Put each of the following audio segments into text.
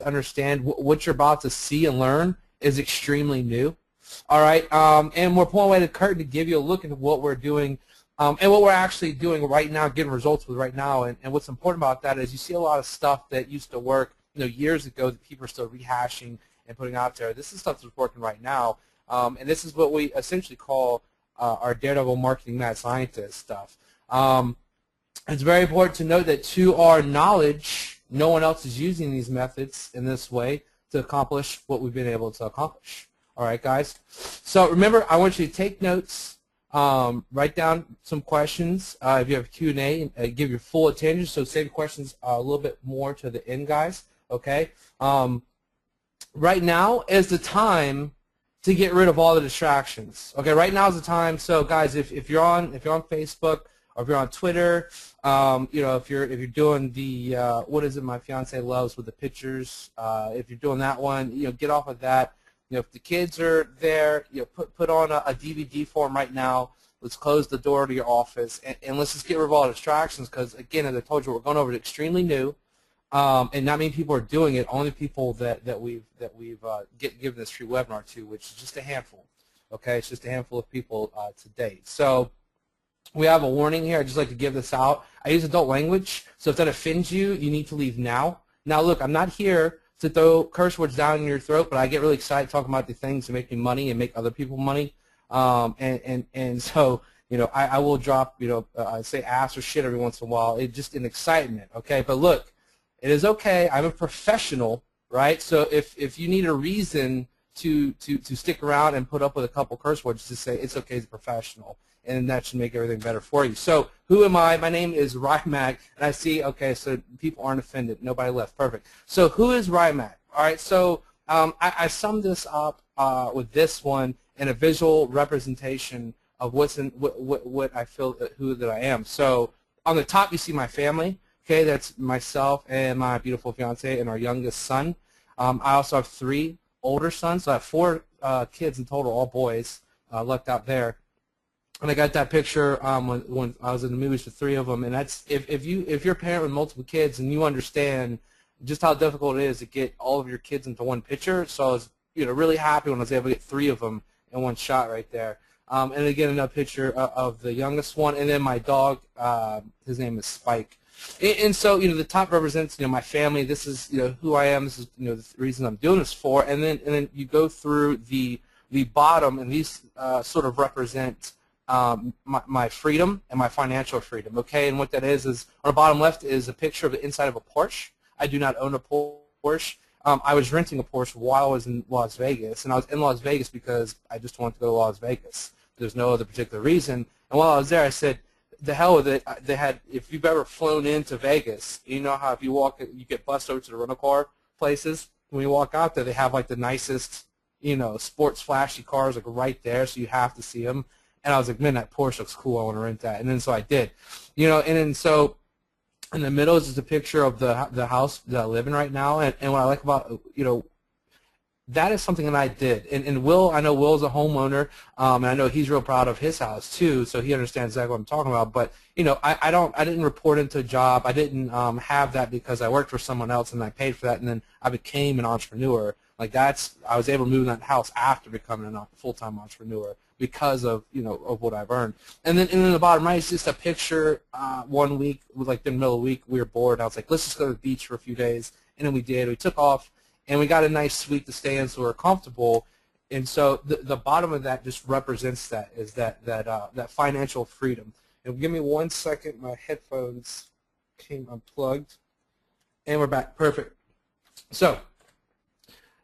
understand what you're about to see and learn is extremely new. All right, and we're pulling away the curtain to give you a look at what we're doing and what we're actually doing right now, getting results with right now. And what's important about that is you see a lot of stuff that used to work, years ago that people are still rehashing and putting out there. This is stuff that's working right now, and this is what we essentially call our Daredevil marketing mad scientist stuff. It's very important to note that to our knowledge, no one else is using these methods in this way to accomplish what we've been able to accomplish. All right, guys. So remember, I want you to take notes, write down some questions. If you have Q&A, give your full attention. So save your questions a little bit more to the end, guys. Okay. Right now is the time to get rid of all the distractions. Okay. Right now is the time. So guys, if you're on Facebook or if you're on Twitter, if you're doing the what is it my fiance loves with the pictures, if you're doing that one, get off of that. If the kids are there, put on a DVD for them right now. Let's close the door to your office, and let's just get rid of all the distractions, because, again, as I told you, we're going over to extremely new, and not many people are doing it, only people that we've given this free webinar to, which is just a handful. Okay, it's just a handful of people to date. So we have a warning here. I'd just like to give this out. I use adult language, so if that offends you, you need to leave now. Now, look, I'm not here to throw curse words down your throat, but I get really excited talking about the things that make me money and make other people money. And so, I will drop, say ass or shit every once in a while. It's just an excitement, okay? But look, it is okay. I'm a professional, right? So if you need a reason to stick around and put up with a couple curse words, just say it's okay as a professional, and that should make everything better for you. So who am I? My name is Rymac, and I see, okay, so people aren't offended. Nobody left. Perfect. So who is Rymac? All right, so I summed this up with this one in a visual representation of what I feel that I am. So on the top, you see my family. Okay, that's myself and my beautiful fiance and our youngest son. I also have 3 older sons, so I have 4 kids in total, all boys, left out there. And I got that picture when I was in the movies with 3 of them. And that's if you're a parent with multiple kids and you understand just how difficult it is to get all of your kids into one picture. So I was really happy when I was able to get 3 of them in one shot right there. And again, another picture of the youngest one, and then my dog. His name is Spike. And so the top represents my family. This is who I am. This is the reason I'm doing this for. And then you go through the bottom, and these sort of represent my freedom and my financial freedom. Okay, and what that is on the bottom left is a picture of the inside of a Porsche. I do not own a Porsche. I was renting a Porsche while I was in Las Vegas, and I was in Las Vegas because I just wanted to go to Las Vegas. There's no other particular reason. And while I was there, I said, the hell with it. They had, if you've ever flown into Vegas, you know how if you walk, you get bussed over to the rental car places. When you walk out there, they have like the nicest, sports flashy cars like right there, so you have to see them. And I was like, man, that Porsche looks cool. I want to rent that. And then so I did, and then so in the middle is just a picture of the house that I live in right now. And what I like about, that is something that I did. And Will, I know Will's a homeowner, and I know he's real proud of his house too, so he understands exactly what I'm talking about. But I didn't report into a job. I didn't have that because I worked for someone else and I paid for that, and then I became an entrepreneur. Like I was able to move in that house after becoming a full-time entrepreneur because of of what I've earned. And then in the bottom right is just a picture. One week, like in the middle of the week, we were bored. I was like, let's just go to the beach for a few days, and then we did. We took off. And we got a nice suite to stay in, so we're comfortable. And so the bottom of that just represents that, is that financial freedom. And give me 1 second. My headphones came unplugged, and we're back. Perfect. So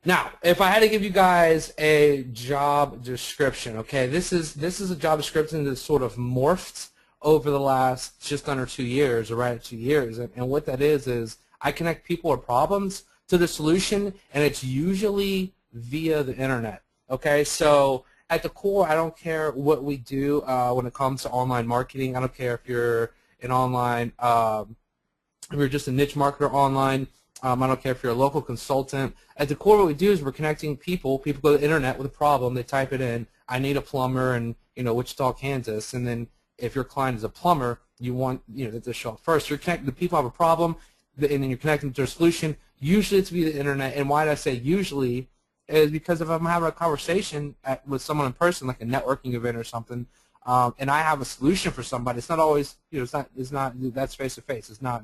now, if I had to give you guys a job description, okay, this is a job description that's sort of morphed over the last just under 2 years, or right at 2 years. And what that is I connect people or problems to the solution, and it's usually via the internet. Okay, so at the core, I don't care what we do when it comes to online marketing. I don't care if you're an online, if you're just a niche marketer online. I don't care if you're a local consultant. At the core, what we do is we're connecting people. People go to the internet with a problem. They type it in. I need a plumber in Wichita, Kansas. And then if your client is a plumber, you want that to show up first. You're connecting the people have a problem, and then you're connecting to a solution. Usually it's via the internet, and why did I say usually is because if I'm having a conversation with someone in person, like a networking event or something, and I have a solution for somebody, it's not always, it's not that's face to face. It's not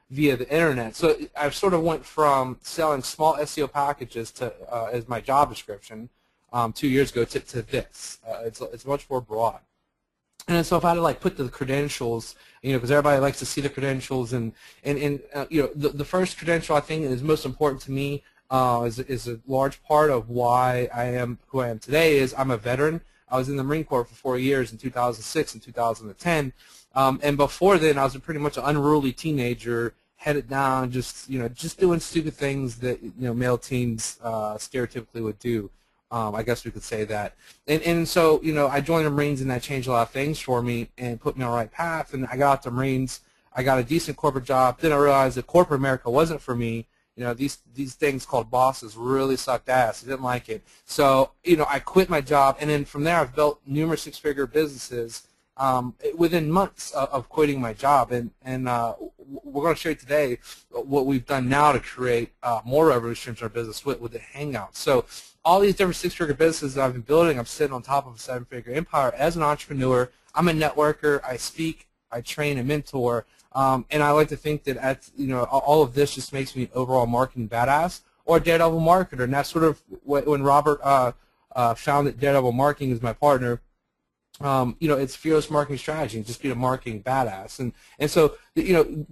via the internet. So I've sort of went from selling small SEO packages to as my job description 2 years ago to this. It's much more broad. And so if I had to like put the credentials, because everybody likes to see the credentials, and the first credential I think is most important to me is a large part of why I am who I am today. Is I'm a veteran. I was in the Marine Corps for 4 years in 2006 and 2010, and before then I was pretty much an unruly teenager, headed down, just doing stupid things that male teens stereotypically would do. I guess we could say that. And so, I joined the Marines, and that changed a lot of things for me and put me on the right path. And I got out the Marines. I got a decent corporate job. Then I realized that corporate America wasn't for me. These things called bosses really sucked ass. I didn't like it. So, I quit my job. And then from there, I've built numerous six-figure businesses within months of quitting my job. And we're going to show you today what we've done now to create more revenue streams in our business with the Hangouts. So all these different six-figure businesses that I've been building, I'm sitting on top of a seven-figure empire as an entrepreneur. I'm a networker. I speak, I train, and mentor. And I like to think that all of this just makes me an overall marketing badass or a daredevil marketer. And that's sort of when Robert founded Daredevil Marketing as my partner. It's fearless marketing strategy and just be a marketing badass. And so,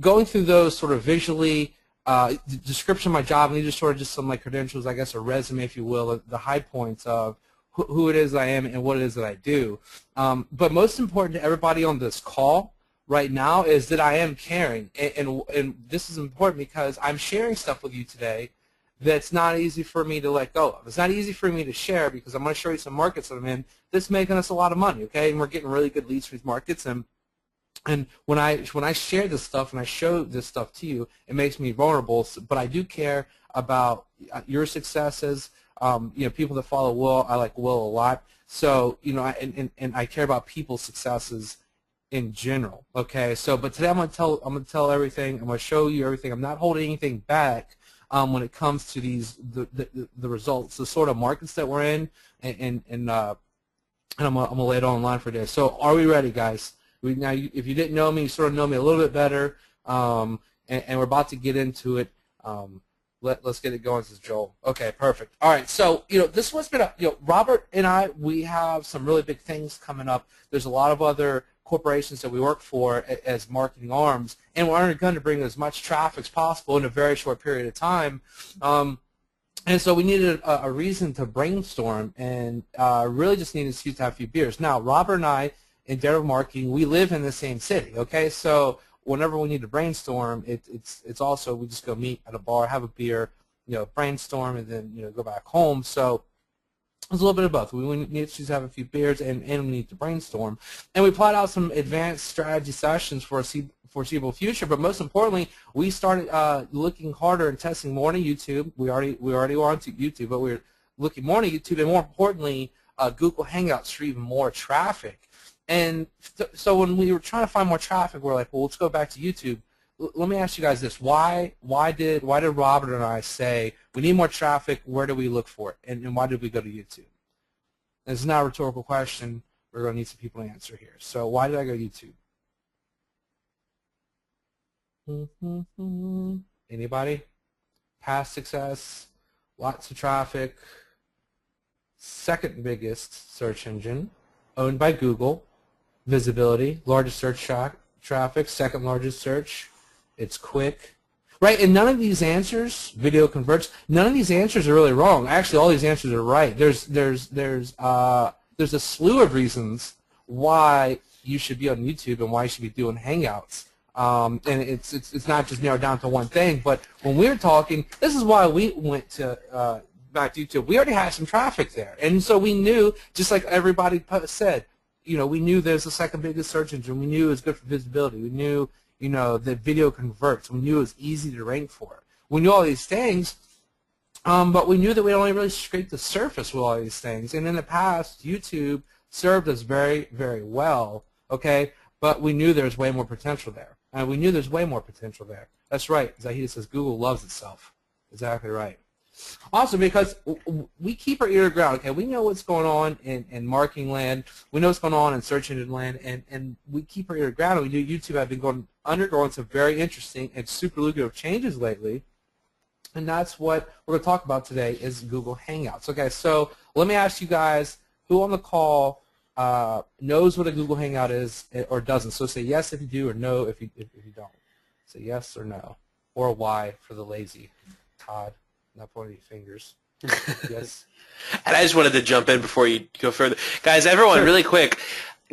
going through those sort of visually, the description of my job, and these are sort of just some like credentials, I guess, a resume, if you will, the high points of who it is I am and what it is that I do. But most important to everybody on this call right now is that I am caring. And this is important because I'm sharing stuff with you today that's not easy for me to let go of. It's not easy for me to share because I'm going to show you some markets that I'm in that's making us a lot of money, okay? And we're getting really good leads for these markets. And when I share this stuff and I show this stuff to you, it makes me vulnerable. But I do care about your successes. People that follow Will, I like Will a lot. So and I care about people's successes in general. Okay. So, but today I'm gonna tell everything. I'm gonna show you everything. I'm not holding anything back when it comes to the results, the sort of markets that we're in, and I'm gonna lay it on line for this. So, are we ready, guys? Now, if you didn't know me, you sort of know me a little bit better, and we're about to get into it. Let's get it going, says Joel. Okay, perfect. All right, so this one's been Robert and I, we have some really big things coming up. There's a lot of other corporations that we work for as marketing arms, and we're going to bring as much traffic as possible in a very short period of time. And so we needed a reason to brainstorm, and really just needed to have a few beers. Now, Robert and I in Daredevil Marketing, we live in the same city, okay? So whenever we need to brainstorm, it's also we just go meet at a bar, have a beer, brainstorm, and then go back home. So it's a little bit of both. We need to just have a few beers, and we need to brainstorm. And we plot out some advanced strategy sessions for a foreseeable future. But most importantly, we started looking harder and testing more on YouTube. We already were on YouTube, but we're looking more on YouTube, and more importantly, Google Hangouts for even more traffic. And so when we were trying to find more traffic, we're like, well, let's go back to YouTube. Let me ask you guys this: Why did Robert and I say we need more traffic? Where do we look for it? And why did we go to YouTube? It's not a rhetorical question. We're going to need some people to answer here. So why did I go to YouTube? Anybody? Past success, lots of traffic, second biggest search engine, owned by Google. Visibility, largest search traffic, second largest search. It's quick, right? And none of these answers, video converts. None of these answers are really wrong. Actually, all these answers are right. There's a slew of reasons why you should be on YouTube and why you should be doing Hangouts. And it's not just narrowed down to one thing. But when we were talking, this is why we went to back to YouTube. We already had some traffic there, and so we knew, just like everybody said. We knew there's the second biggest search engine. We knew it was good for visibility. We knew, that video converts. We knew it was easy to rank for. We knew all these things, but we knew that we only really scraped the surface with all these things. And in the past, YouTube served us very, very well, okay? But we knew there was way more potential there. And we knew there's way more potential there. That's right. Zahida says Google loves itself. Exactly right. Also, because we keep our ear to the ground, okay? We know what's going on in marketing land. We know what's going on in search engine land, and we keep our ear to the ground. And we do YouTube have been undergoing some very interesting and super lucrative changes lately, and that's what we're going to talk about today is Google Hangouts. Okay, so let me ask you guys, who on the call knows what a Google Hangout is or doesn't? So say yes if you do or no if you don't. Say yes or no, or why for the lazy. Todd. Not pointing your fingers. Yes. And I just wanted to jump in before you go further. Guys, everyone, really quick,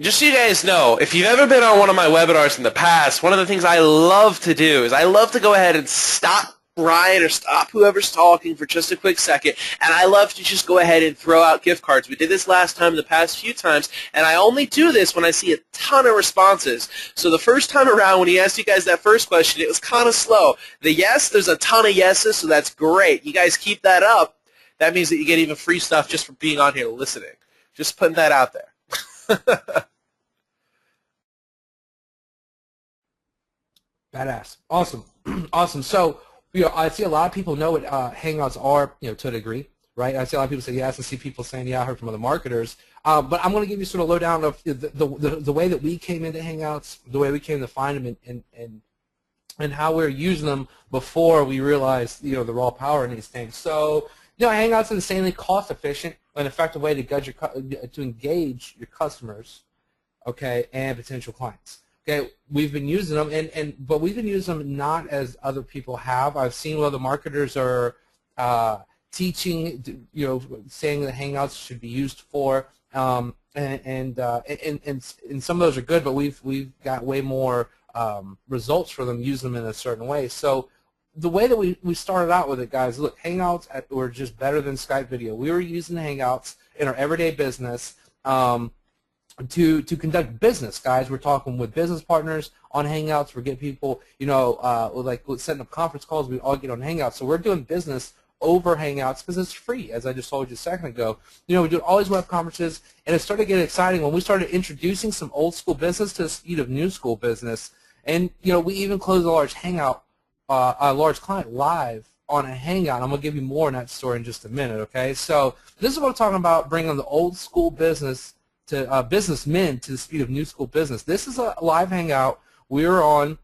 just so you guys know, if you've ever been on one of my webinars in the past, one of the things I love to do is I love to go ahead and stop Ryan or stop whoever's talking for just a quick second, and I love to just go ahead and throw out gift cards. We did this last time, the past few times, and I only do this when I see a ton of responses. So the first time around when he asked you guys that first question, it was kind of slow. The yes, there's a ton of yeses, so that's great. You guys keep that up. That means that you get even free stuff just for being on here listening. Just putting that out there. Badass. Awesome. Awesome. So, I see a lot of people know what Hangouts are, to a degree, right? I see a lot of people say yes. I see people saying, yeah, I heard from other marketers. But I'm going to give you sort of lowdown of the way that we came into Hangouts, the way we came to find them, and how we were using them before we realized, the raw power in these things. So, Hangouts is insanely cost efficient and effective way to engage your customers, okay, and potential clients. Okay, we've been using them, but we've been using them not as other people have. I've seen what other marketers are teaching, saying that Hangouts should be used for, and some of those are good, but we've got way more results for them using them in a certain way. So the way that we started out with it, guys, look, Hangouts were just better than Skype video. We were using the Hangouts in our everyday business. To conduct business, guys. We're talking with business partners on Hangouts. We're getting people, like setting up conference calls. We all get on Hangouts. So we're doing business over Hangouts because it's free, as I just told you a second ago. We do all these web conferences, and it started getting exciting when we started introducing some old school business to the speed of new school business. And, we even closed a large Hangout, a large client live on a Hangout. I'm going to give you more on that story in just a minute, okay? So this is what I'm talking about, bringing the old school business to businessmen to the speed of new school business. This is a live Hangout. We're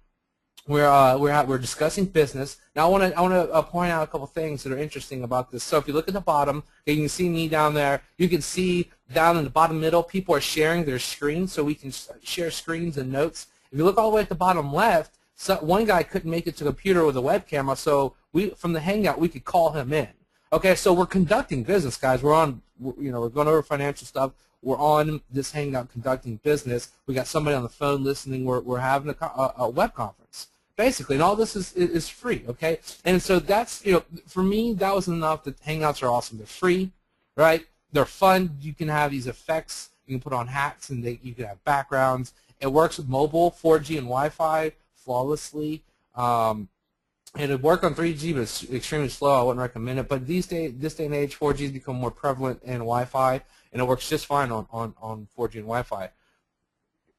discussing business. Now I want to point out a couple things that are interesting about this. So if you look at the bottom, you can see me down there. You can see down in the bottom middle, people are sharing their screens, so we can share screens and notes. If you look all the way at the bottom left, one guy couldn't make it to the computer with a web camera, so from the Hangout we could call him in. Okay, so we're conducting business, guys. We're going over financial stuff. We're on this Hangout conducting business. We got somebody on the phone listening. We're having a web conference, basically, and all this is free, okay? And so that's, for me, that was enough. That Hangouts are awesome. They're free, right? They're fun. You can have these effects. You can put on hats, and you can have backgrounds. It works with mobile, 4G, and Wi-Fi flawlessly. And it worked on 3G, but it's extremely slow. I wouldn't recommend it. But this day and age, 4G has become more prevalent in Wi-Fi, and it works just fine on 4G and Wi-Fi.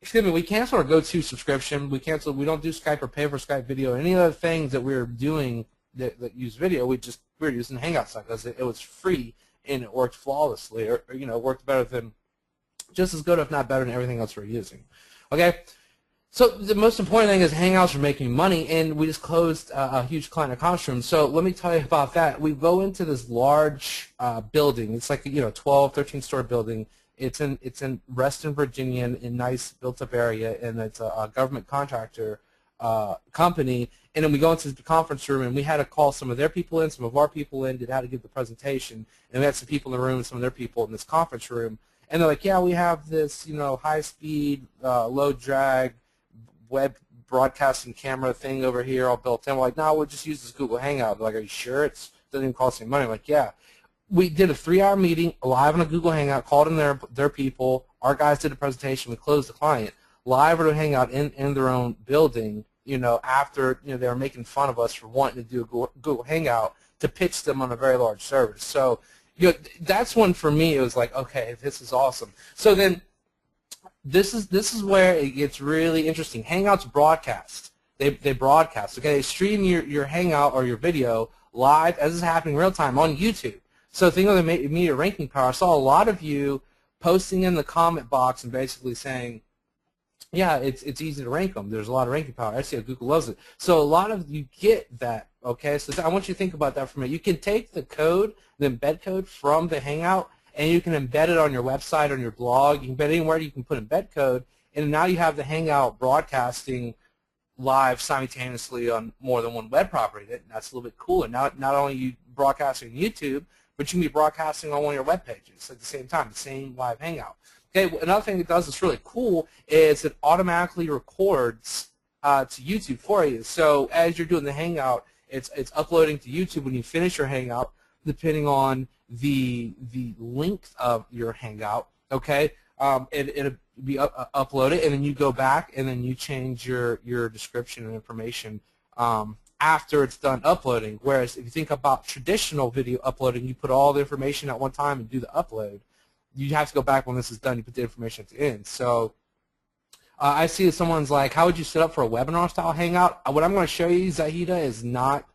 Excuse me, we canceled our go-to subscription. We don't do Skype or pay for Skype video. Any other things that we were doing that use video, we were using Hangouts because it was free and it worked flawlessly, or it worked better than, just as good if not better than everything else we're using. Okay. So the most important thing is Hangouts are making money, and we just closed a huge client conference room. So let me tell you about that. We go into this large building. It's like 12, 13-story building. It's in Reston, Virginia, in a nice built-up area, and it's a government contractor company. And then we go into the conference room, and we had to call some of their people in, some of our people in, did how to give the presentation, and we had some people in the room, and some of their people in this conference room. And they're like, yeah, we have this high-speed, low-drag, web broadcasting camera thing over here all built in. We're like, no, we'll just use this Google Hangout. They're like, are you sure? It doesn't even cost any money. I'm like, yeah. We did a 3-hour meeting live on a Google Hangout, called in their people. Our guys did a presentation. We closed the client live on a Hangout in their own building, after they were making fun of us for wanting to do a Google Hangout to pitch them on a very large service. So that's when for me it was like, okay, this is awesome. So then this is where it gets really interesting. Hangouts broadcast. They broadcast. Okay, they stream your Hangout or your video live as it's happening real time on YouTube. So think of the immediate ranking power. I saw a lot of you posting in the comment box and basically saying, yeah, it's easy to rank them. There's a lot of ranking power. SEO, Google loves it. So a lot of you get that, okay? So I want you to think about that for a minute. You can take the code, the embed code from the Hangout, and you can embed it on your website, on your blog. You can embed it anywhere you can put embed code, and now you have the Hangout broadcasting live simultaneously on more than one web property. That's a little bit cooler. Now, not only are you broadcasting on YouTube, but you can be broadcasting on one of your web pages at the same time, the same live Hangout. Okay, another thing it does that's really cool is it automatically records to YouTube for you. So as you're doing the Hangout, it's uploading to YouTube when you finish your Hangout, depending on the length of your Hangout. Okay, it'll be uploaded, and then you go back and then you change your description and information after it's done uploading. Whereas if you think about traditional video uploading, you put all the information at one time and do the upload. You have to go back when this is done. You put the information at the end. So I see that someone's like, how would you set up for a webinar-style Hangout? What I'm going to show you, Zahida, is not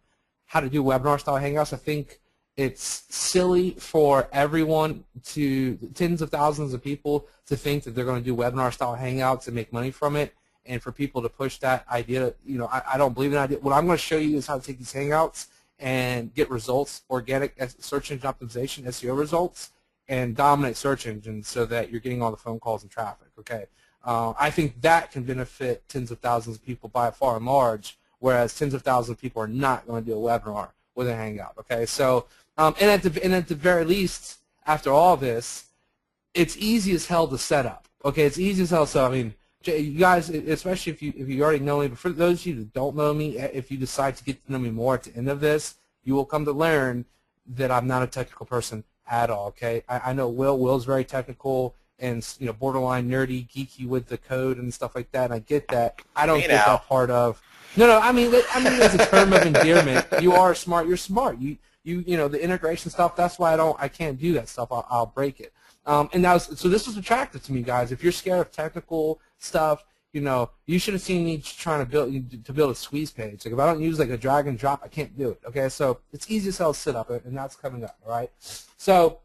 how to do webinar-style Hangouts. I think it's silly for everyone tens of thousands of people to think that they're going to do webinar-style Hangouts and make money from it, and for people to push that idea. You know, I don't believe in that idea. What I'm going to show you is how to take these Hangouts and get results, organic search engine optimization, SEO results, and dominate search engines so that you're getting all the phone calls and traffic, okay? I think that can benefit tens of thousands of people by far and large, whereas tens of thousands of people are not going to do a webinar with a Hangout, okay? So, and at the very least, after all this, it's easy as hell to set up, okay? It's easy as hell. So, I mean, you guys, especially if you already know me, but for those of you that don't know me, if you decide to get to know me more at the end of this, you will come to learn that I'm not a technical person at all, okay? I know Will's very technical and, you know, borderline nerdy, geeky with the code and stuff like that, and I get that. I don't get that part of. No, I mean as a term of endearment. You are smart. You're smart. You know, the integration stuff. That's why I can't do that stuff. I'll break it. And so this was attractive to me, guys. If you're scared of technical stuff, you know, you should have seen me trying to build a squeeze page. Like if I don't use like a drag and drop, I can't do it. Okay, so it's easy as hell to set up, and that's coming up. All right. So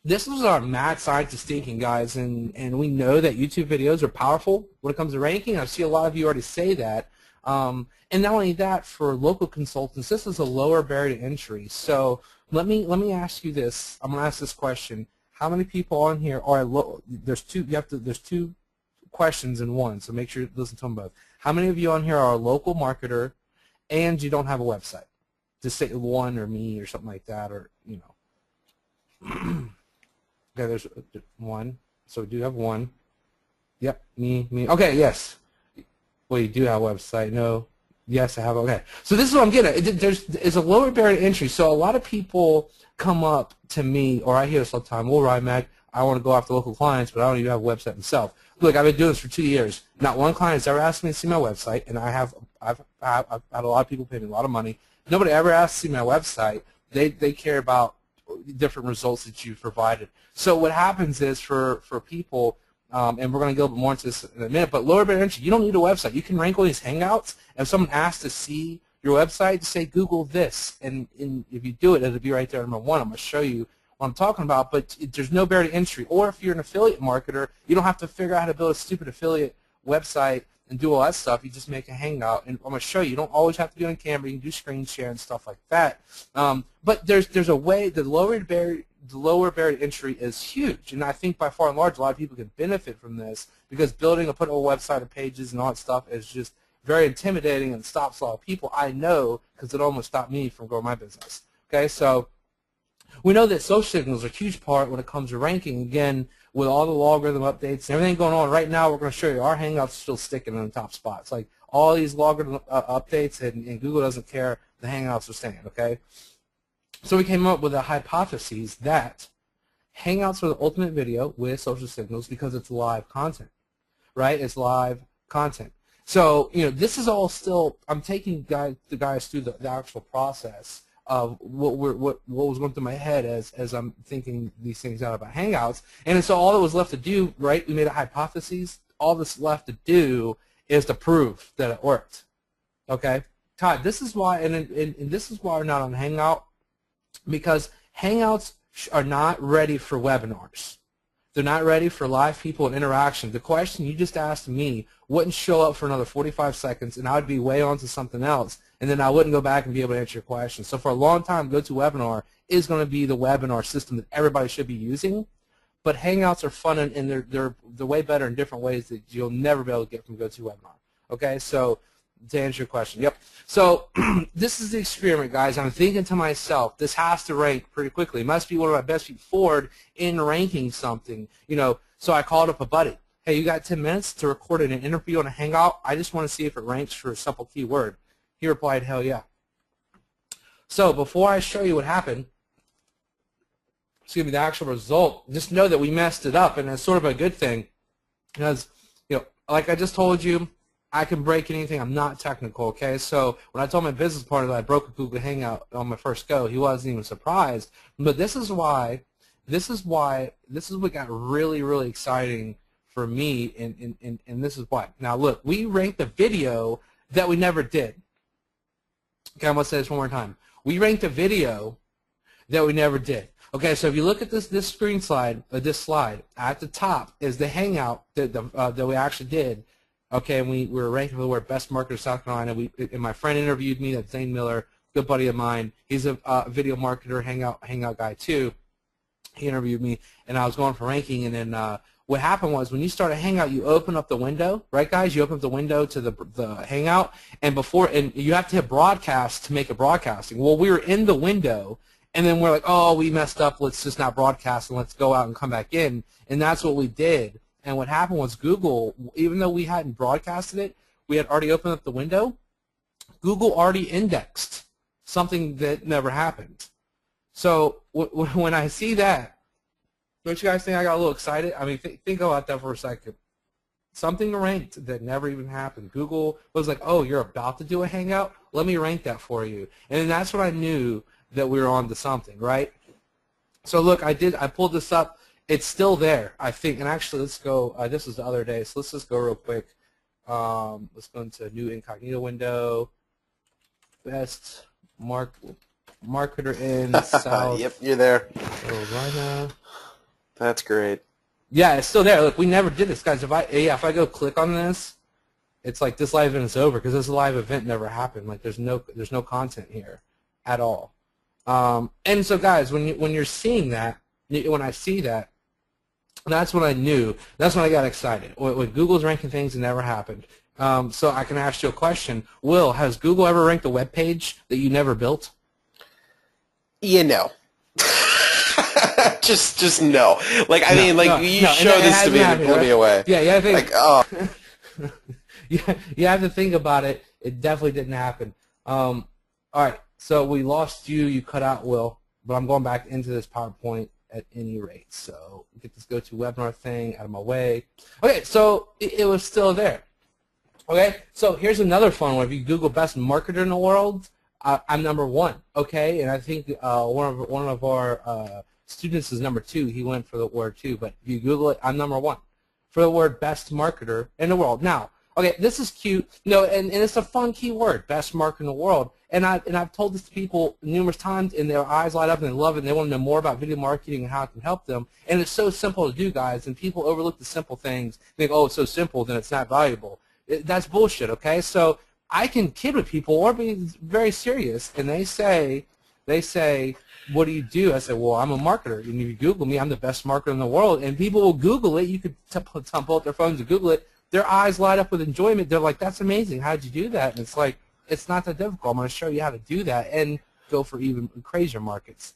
this was our mad scientist thinking, guys, and we know that YouTube videos are powerful when it comes to ranking. I see a lot of you already say that. And not only that, for local consultants, this is a lower barrier to entry. So let me ask you this. I'm going to ask this question: how many people on here are there's two questions in one, so make sure you listen to them both. How many of you on here are a local marketer and you don't have a website? Just say one or me or something like that, or you know. Okay, there's one. So we do have one. Yep, me. Okay, yes. Well, you do have a website. No. Yes, I have. Okay. So this is what I'm getting at. There's a lower barrier to entry. So a lot of people come up to me, or I hear this all the time. Well, Rymac, I want to go after local clients, but I don't even have a website myself. Look, I've been doing this for 2 years. Not one client has ever asked me to see my website, and I've had a lot of people pay me a lot of money. Nobody ever asked to see my website. They care about different results that you've provided. So what happens is for people, and we're going to go a little bit more into this in a minute, but lower barrier entry, you don't need a website. You can rank all these Hangouts, and if someone asks to see your website, just say Google this, and if you do it, it'll be right there, number one. I'm going to show you what I'm talking about, but there's no barrier to entry. Or if you're an affiliate marketer, you don't have to figure out how to build a stupid affiliate website and do all that stuff. You just make a Hangout, and I'm going to show you. You don't always have to be on camera. You can do screen share and stuff like that. But there's a way. The lower barrier to entry is huge, and I think by far and large, a lot of people can benefit from this because building a website and pages and all that stuff is just very intimidating and stops a lot of people. I know because it almost stopped me from growing my business. Okay, so we know that social signals are a huge part when it comes to ranking. Again, with all the logarithm updates and everything going on right now, we're going to show you our Hangouts are still sticking in the top spots. Like all these logarithm updates, and Google doesn't care. The Hangouts are staying. Okay. So we came up with a hypothesis that Hangouts are the ultimate video with social signals because it's live content, right? It's live content. So, you know, this is all still, I'm taking the guys through the actual process of what was going through my head as I'm thinking these things out about Hangouts. And so all that was left to do, right, we made a hypothesis. All that's left to do is to prove that it worked, okay? Todd, this is why, and this is why we're not on Hangout, because Hangouts are not ready for webinars. They're not ready for live people and interaction. The question you just asked me wouldn't show up for another 45 seconds, and I would be way on to something else, and then I wouldn't go back and be able to answer your question. So for a long time, GoToWebinar is going to be the webinar system that everybody should be using, but Hangouts are fun, and they're way better in different ways that you'll never be able to get from GoToWebinar. Okay, so to answer your question, yep. So this is the experiment, guys. I'm thinking to myself, this has to rank pretty quickly. It must be one of my best feet forward in ranking something, you know. So I called up a buddy. Hey, you got 10 minutes to record an interview on a Hangout? I just want to see if it ranks for a simple keyword. He replied, hell yeah. So before I show you what happened, excuse me, the actual result, just know that we messed it up, and it's sort of a good thing because, you know, like I just told you, I can break anything. I'm not technical, okay? So when I told my business partner that I broke a Google Hangout on my first go, he wasn't even surprised. But this is what got really, really exciting for me, and this is why. Now, look, we ranked a video that we never did. Okay, I'm going to say this one more time. We ranked a video that we never did. Okay, so if you look at this screen slide, this slide, at the top is the Hangout that we actually did. Okay, and we were ranked for the word best marketer South Carolina. And my friend interviewed me. That's Zane Miller, good buddy of mine. He's a video marketer, Hangout guy too. He interviewed me, and I was going for ranking. And then what happened was when you start a Hangout, you open up the window, right, guys? You open up the window to the Hangout, and you have to hit broadcast to make it broadcasting. Well, we were in the window, and then we're like, oh, we messed up. Let's just not broadcast and let's go out and come back in. And that's what we did. And what happened was Google, even though we hadn't broadcasted it, we had already opened up the window, Google already indexed something that never happened. So when I see that, don't you guys think I got a little excited? I mean, think about that for a second. Something ranked that never even happened. Google was like, oh, you're about to do a Hangout? Let me rank that for you. And that's when I knew that we were on to something, right? So look, I pulled this up. It's still there, I think. And actually, let's go. This was the other day, so let's just go real quick. Let's go into a new incognito window. Best marketer in South. Yep, you're there. Carolina. That's great. Yeah, it's still there. Look, we never did this, guys. If I go click on this, it's like this live event is over because this live event never happened. Like there's no content here at all. And so, guys, when you're seeing that, when I see that, that's when I knew. That's when I got excited. When Google's ranking things, it never happened. So I can ask you a question. Will, has Google ever ranked a web page that you never built? You know. just no. Like I mean, like you show this to me and pull me away. Yeah, I think. Like oh. Yeah, you have to think about it. It definitely didn't happen. All right, so we lost you. You cut out, Will, but I'm going back into this PowerPoint at any rate. So get this GoToWebinar thing out of my way. Okay, so it was still there. Okay, so here's another fun one. If you Google best marketer in the world, I'm number 1. Okay, and I think one of our students is number 2. He went for the word 2, but if you Google it, I'm number 1 for the word best marketer in the world. Now, okay, this is cute. No, and it's a fun keyword, best marketer in the world. And I've told this to people numerous times, and their eyes light up, and they love it, and they want to know more about video marketing and how it can help them. And it's so simple to do, guys, and people overlook the simple things. Think, oh, it's so simple, then it's not valuable. That's bullshit, okay? So I can kid with people or be very serious, and they say, what do you do? I say, well, I'm a marketer. And if you Google me, I'm the best marketer in the world. And people will Google it. You could pull up their phones and Google it. Their eyes light up with enjoyment. They're like, that's amazing. How did you do that? And it's like, it's not that difficult. I'm going to show you how to do that and go for even crazier markets.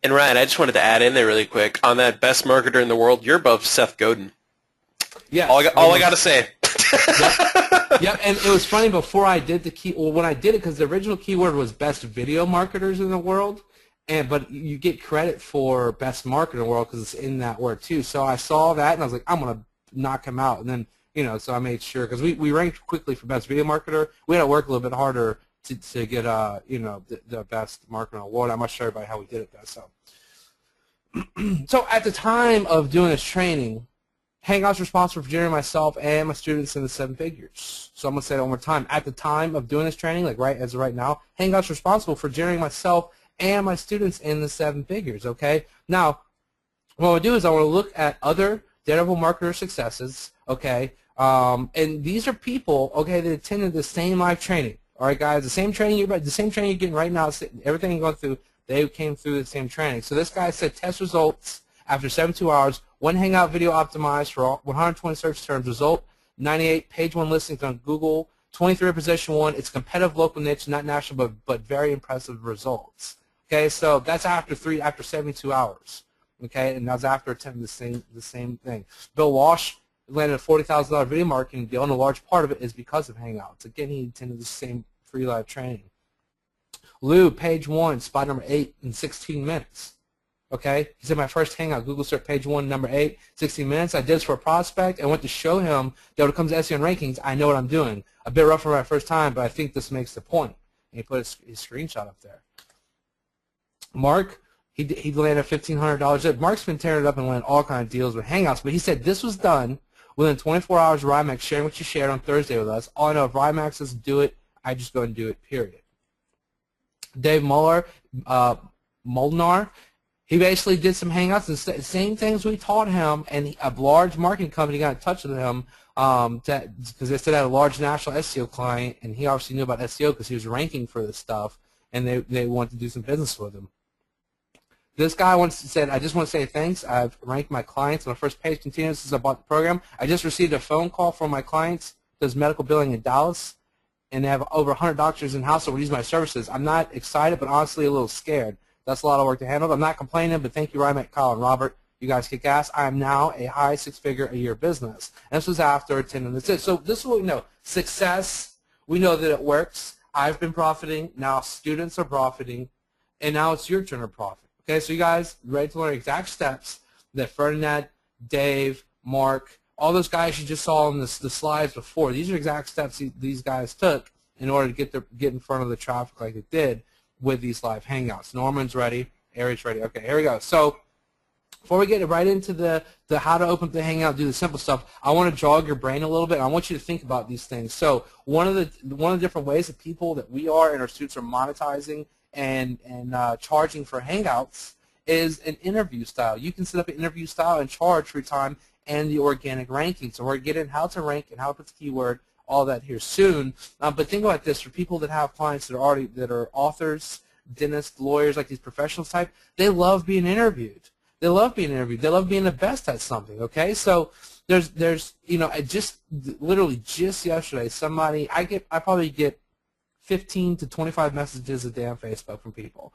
And Ryan, I just wanted to add in there really quick. On that best marketer in the world, you're above Seth Godin. Yeah. All I got to say. Yep, and it was funny before I did when I did it, because the original keyword was best video marketers in the world, but you get credit for best marketer in the world because it's in that word too. So I saw that and I was like, I'm gonna knock him out, and then so I made sure, because we ranked quickly for best video marketer. We had to work a little bit harder to get the best marketer in the world. I must show everybody how we did it though. So at the time of doing this training, Hangouts responsible for generating myself and my students in the 7 figures. So I'm going to say that one more time. At the time of doing this training, like right now, Hangouts responsible for generating myself and my students in the 7 figures, okay? Now, what I want to do is I want to look at other Daredevil marketer successes, okay? And these are people, okay, that attended the same live training. All right, guys, the same training you're getting right now, everything you're going through, they came through the same training. So this guy said test results after 72 hours, 1 Hangout video optimized for 120 search terms, result 98 page 1 listings on Google, 23 position 1. It's competitive local niche, not national, but very impressive results. Okay, so that's after 72 hours. Okay, and that's after attempting the same thing. Bill Walsh landed a $40,000 video marketing deal, and a large part of it is because of Hangouts. Again, he attended the same free live training. Lou, page 1, spot number 8 in 16 minutes. Okay, he said my first Hangout, Google search page 1, number 8, 16 minutes. I did this for a prospect. I went to show him that when it comes to SEO and rankings, I know what I'm doing. A bit rough for my first time, but I think this makes the point. And he put his screenshot up there. Mark, he landed $1,500. Mark's been tearing it up and landed all kinds of deals with Hangouts, but he said this was done within 24 hours of Rymax sharing what you shared on Thursday with us. All I know, if Rymax doesn't do it, I just go and do it, period. Dave Molnar, he basically did some Hangouts and same things we taught him, and a large marketing company got in touch with him because they said they had a large national SEO client, and he obviously knew about SEO because he was ranking for this stuff, and they wanted to do some business with him. This guy said, I just want to say thanks. I've ranked my clients on the first page continuous since I bought the program. I just received a phone call from my clients who does medical billing in Dallas, and they have over 100 doctors in-house that will use my services. I'm not excited, but honestly a little scared. That's a lot of work to handle. I'm not complaining, but thank you, Rymac, Kyle, and Robert. You guys kick ass. I am now a high 6-figure-a-year business. And this was after attending this. So this is what we know. Success, we know that it works. I've been profiting. Now students are profiting. And now it's your turn to profit. Okay, so you guys ready to learn exact steps that Ferdinand, Dave, Mark, all those guys you just saw in the slides before. These are exact steps these guys took in order to get in front of the traffic like it did with these live Hangouts. Norman's ready. Ari's ready. Okay, here we go. So before we get right into the how to open up the Hangout, do the simple stuff, I want to jog your brain a little bit. I want you to think about these things. So one of the different ways that people that we are and our students are monetizing and charging for Hangouts is an interview style. You can set up an interview style and charge for your time and the organic ranking. So we're going to get in how to rank and how to put the keyword, all that here soon. But think about this: for people that have clients that are authors, dentists, lawyers, like these professionals type, they love being interviewed. They love being interviewed. They love being the best at something. Okay, so there's literally just yesterday, I probably get 15 to 25 messages a day on Facebook from people.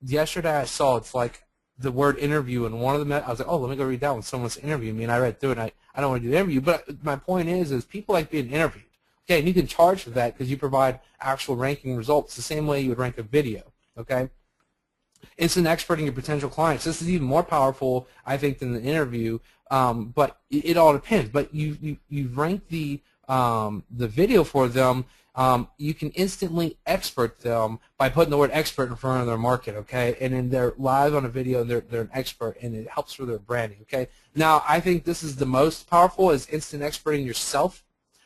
Yesterday I saw it's like the word interview, and one of them, I was like, oh, let me go read that one. Someone's interviewing me, and I read through it, and I don't want to do the interview. But my point is people like being interviewed. Okay, and you can charge for that because you provide actual ranking results the same way you would rank a video. Okay, instant experting your potential clients. This is even more powerful, I think, than the interview. But it all depends. But you rank the video for them. You can instantly expert them by putting the word expert in front of their market, okay? And then they're live on a video, and they're an expert, and it helps for their branding, okay? Now, I think this is the most powerful, is instant experting yourself,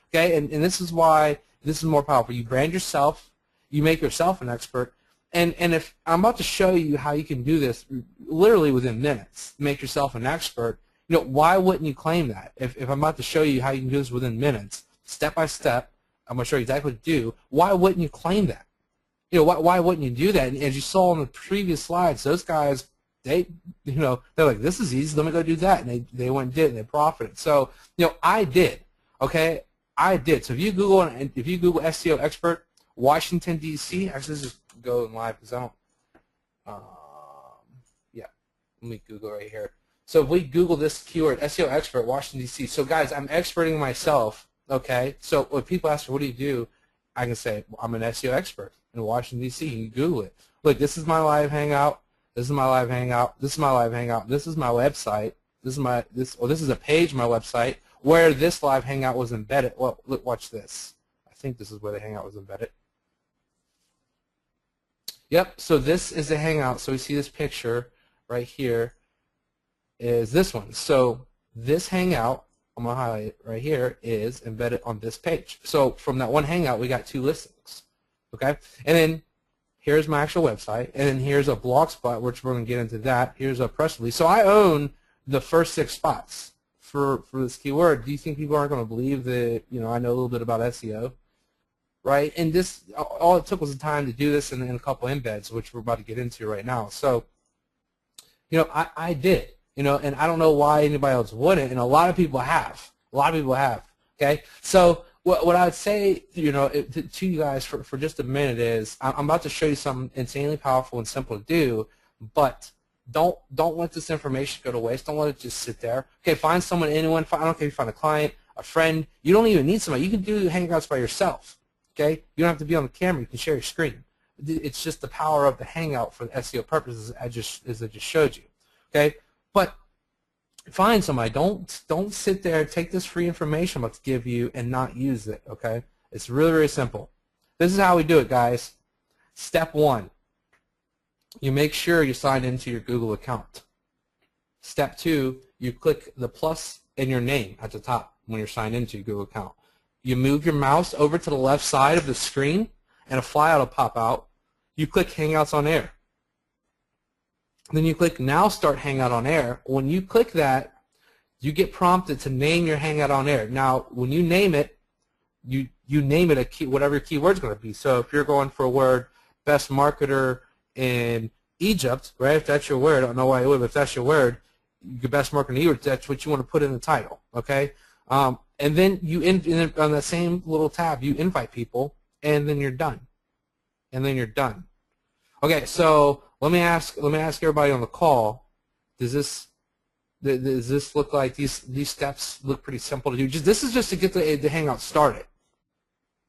okay? And this is why this is more powerful. You brand yourself, you make yourself an expert, and if I'm about to show you how you can do this literally within minutes, make yourself an expert, why wouldn't you claim that? If I'm about to show you how you can do this within minutes, step by step, I'm going to show you exactly what to do. Why wouldn't you claim that? Why wouldn't you do that? And as you saw in the previous slides, those guys, they're like, this is easy. Let me go do that. And they went and did it, and they profited. So, I did. Okay, I did. So if you Google SEO expert Washington D.C., actually let's just go live because I don't. Yeah, let me Google right here. So if we Google this keyword SEO expert Washington D.C. So guys, I'm experting myself. Okay, so when people ask me, what do? I can say, well, I'm an SEO expert in Washington, D.C. You can Google it. Look, this is my live Hangout. This is my live Hangout. This is my live Hangout. This is my website. This is a page on my website where this live Hangout was embedded. Well, look, watch this. I think this is where the Hangout was embedded. Yep, so this is the Hangout. So we see this picture right here is this one. So this Hangout, I'm going to highlight it right here, is embedded on this page. So from that one Hangout, we got 2 listings. Okay? And then here's my actual website, and then here's a blog spot, which we're going to get into that. Here's a press release. So I own the first 6 spots for this keyword. Do you think people aren't going to believe that, you know, I know a little bit about SEO? Right? And this, all it took was the time to do this and a couple embeds, which we're about to get into right now. So, you know, I did, you know, and I don't know why anybody else wouldn't, and a lot of people have. A lot of people have, okay? So what I would say, you know, to you guys for just a minute is I'm about to show you something insanely powerful and simple to do, but don't let this information go to waste. Don't let it just sit there. Okay, find someone, anyone. I don't care if you find a client, a friend. You don't even need somebody. You can do Hangouts by yourself. Okay, you don't have to be on the camera. You can share your screen. It's just the power of the Hangout for the SEO purposes, as I just showed you. Okay, but find somebody. Don't sit there. Take this free information I'm about to give you and not use it. Okay, it's really, really simple. This is how we do it, guys. Step 1. You make sure you sign into your Google account. Step 2, you click the plus in your name at the top when you're signed into your Google account. You move your mouse over to the left side of the screen, and a flyout will pop out. You click Hangouts on Air. Then you click Now Start Hangout on Air. When you click that, you get prompted to name your Hangout on Air. Now, when you name it, you name it whatever your keyword's going to be. So if you're going for a word, best marketer in Egypt, right? If that's your word, I don't know why you would, but if that's your word, your best marketer in Egypt, that's what you want to put in the title, okay? And then on that same little tab, you invite people, and then you're done. And then you're done. Okay, so let me ask everybody on the call, does this look like these steps look pretty simple to do? This is just to get the Hangout started.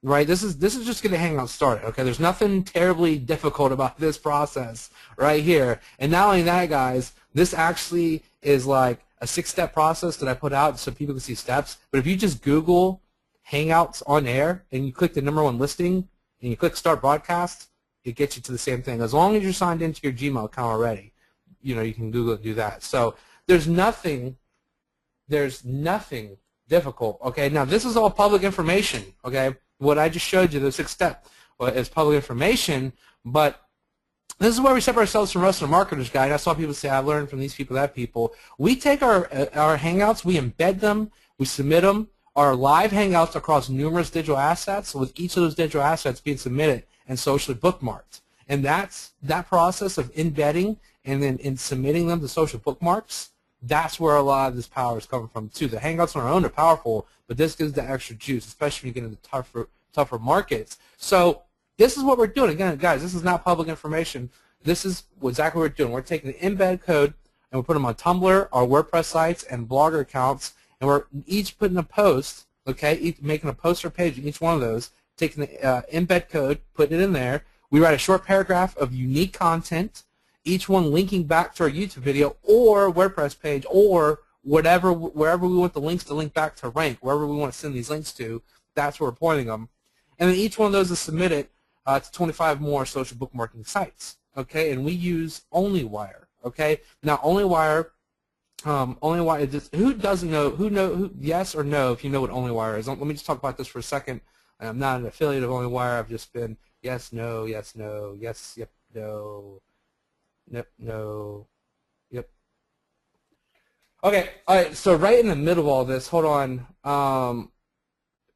Right? This is just getting the Hangout started. Okay, there's nothing terribly difficult about this process right here. And not only that, guys, this actually is like a 6-step process that I put out so people can see steps. But if you just Google Hangouts on Air and you click the #1 listing and you click Start Broadcast, it gets you to the same thing. As long as you're signed into your Gmail account already, you know, you can Google it and do that. So there's nothing difficult. Okay, now this is all public information. Okay, what I just showed you, the 6 step, is public information, but this is where we separate ourselves from the rest of the marketers, guys. I saw people say, I learned from these people, that people. We take our Hangouts, we embed them, we submit them, our live Hangouts across numerous digital assets, with each of those digital assets being submitted and socially bookmarked. And that process of embedding and then in submitting them to social bookmarks, that's where a lot of this power is coming from, too. The Hangouts on their own are powerful, but this gives the extra juice, especially when you get into tougher markets. So this is what we're doing. Again, guys, this is not public information. This is exactly what we're doing. We're taking the embed code and we're putting them on Tumblr, our WordPress sites, and Blogger accounts, and we're each putting a post, okay, making a poster page in each one of those, taking the embed code, putting it in there. We write a short paragraph of unique content, each one linking back to our YouTube video or WordPress page or wherever we want the links to link back to rank, wherever we want to send these links to, that's where we're pointing them. And then each one of those is submitted to 25 more social bookmarking sites, okay? And we use OnlyWire, okay? Now, OnlyWire, who doesn't know, yes or no, if you know what OnlyWire is. Let me just talk about this for a second. I'm not an affiliate of OnlyWire. I've just been yes, no, yes, no, yes, yep, no, yep, no, yep. Okay, all right, so right in the middle of all this, hold on.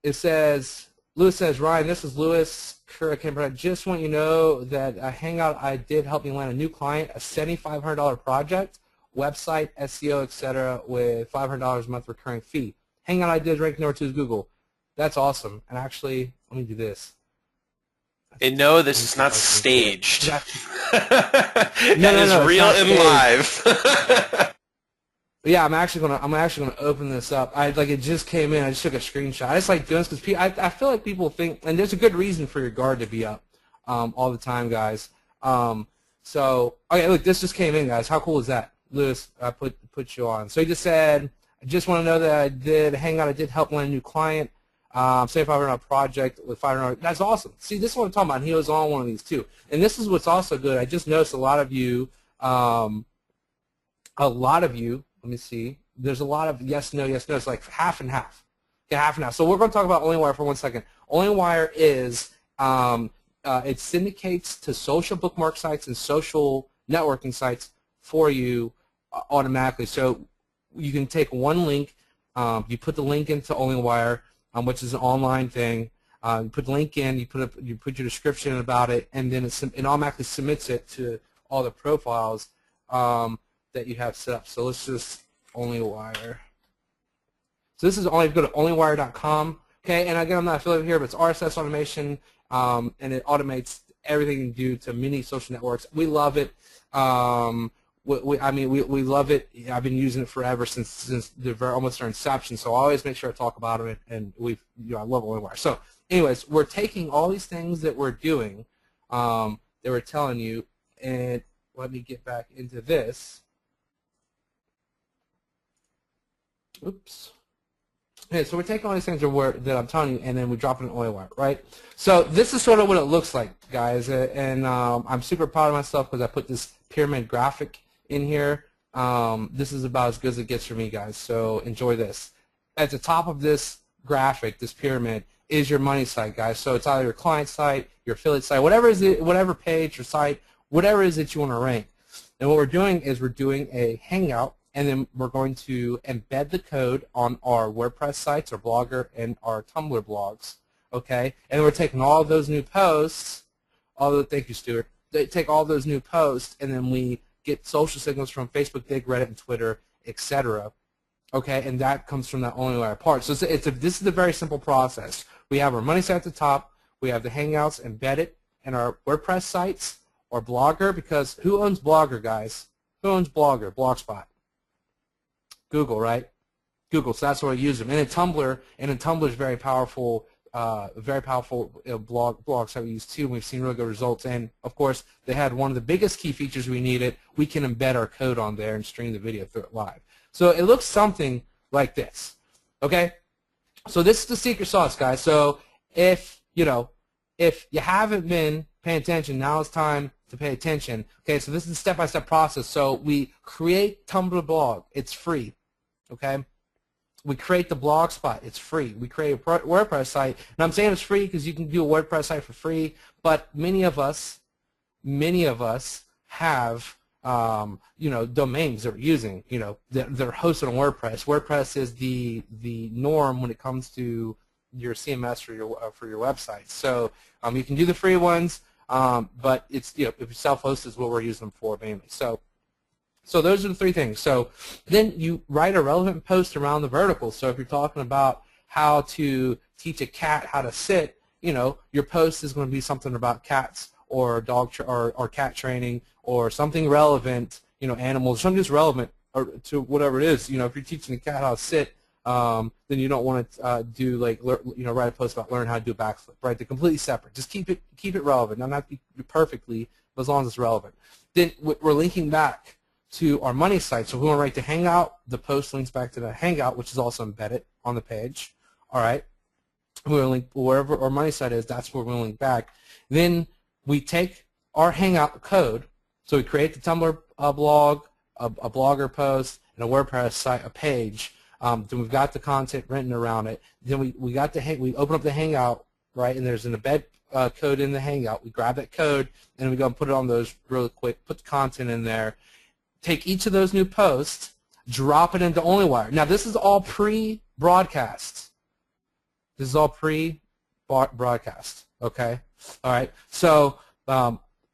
It says, Lewis says, Ryan, this is Lewis. I just want you to know that a Hangout I did help me land a new client, a $7,500 project, website, SEO, etc., with $500 a month recurring fee. Hangout I did rank #2 is Google. That's awesome. And actually, let me do this. And no, this is not staged. No, That is real and live. Yeah, I'm actually gonna open this up. It just came in. I just took a screenshot. I just like doing this because I feel like people think, and there's a good reason for your guard to be up all the time, guys. So okay, look, this just came in, guys. How cool is that, Lewis? I put you on. So he just said, I just want to know that I did Hangout. I did help land a new client. Say if I were on a project with $500. That's awesome. See, this is what I'm talking about. He was on one of these too. And this is what's also good. I just noticed a lot of you. Let me see. there's a lot of yes, no, yes, no. It's like half and half. Yeah, half and half. So we're going to talk about OnlyWire for 1 second. OnlyWire is it syndicates to social bookmark sites and social networking sites for you automatically. So you can take one link, you put the link into OnlyWire, which is an online thing. You put the link in, you put your description about it, and then it automatically submits it to all the profiles that you have set up. So let's just OnlyWire. So this is only go to onlywire.com. Okay, and again, I'm not affiliated here, but it's RSS automation, and it automates everything you do to many social networks. We love it. We love it. I've been using it forever since almost our inception. So I always make sure I talk about it, and I love OnlyWire. So, anyways, we're taking all these things that we're doing, that we're telling you, and let me get back into this. Oops. Okay, so we're taking all these things that I'm telling you, and then we drop it in OnlyWire, right? So this is sort of what it looks like, guys, and I'm super proud of myself because I put this pyramid graphic in here. This is about as good as it gets for me, guys, so enjoy this. At the top of this graphic, this pyramid, is your money site, guys. So it's either your client site, your affiliate site, whatever page or site, whatever it is that you want to rank. And what we're doing is we're doing a Hangout, and then we're going to embed the code on our WordPress sites, our Blogger, and our Tumblr blogs, okay? And we're taking all of those new posts, thank you, Stuart. They take all those new posts, and then we get social signals from Facebook, Dig, Reddit, and Twitter, etc. Okay, and that comes from that OnlyWire part. So this is a very simple process. We have our money site at the top. We have the Hangouts embedded in our WordPress sites or Blogger, because who owns Blogger, guys? Who owns Blogger? Blogspot. Google, right? Google. So that's where we use them. And in Tumblr, is very powerful. Blog site we use too, and we've seen really good results. And of course, they had one of the biggest key features we needed. We can embed our code on there and stream the video through it live. So it looks something like this. Okay? So this is the secret sauce, guys. So if you haven't been paying attention, now it's time to pay attention. Okay, so this is a step-by-step process. So we create Tumblr blog. It's free. Okay? We create the blog spot. It's free. We create a WordPress site. And I'm saying it's free because you can do a WordPress site for free, but many of us have domains that we're using, that are hosted on WordPress. WordPress is the norm when it comes to your CMS for your website. So you can do the free ones, but it's if self-hosted is what we're using them for mainly. So those are the three things. So then you write a relevant post around the vertical. So if you're talking about how to teach a cat how to sit, your post is going to be something about cats or or cat training or something relevant, animals, something that's relevant to whatever it is. If you're teaching a cat how to sit, then you don't want to write a post about learn how to do a backflip, right? They're completely separate. Just keep it relevant. Not be perfectly, but as long as it's relevant. Then we're linking back to our money site. So if we want to write the Hangout, the post links back to the Hangout, which is also embedded on the page. All right. We're going to link wherever our money site is. That's where we're going to link back. Then we take our Hangout code. So we create the Tumblr blog, a Blogger post, and a WordPress site, a page. Then we've got the content written around it. Then we open up the Hangout, right? And there's an embed code in the Hangout. We grab that code and we go and put it on those really quick. Put the content in there. Take each of those new posts, drop it into OnlyWire. Now, this is all pre-broadcast. This is all pre-broadcast, okay? All right. So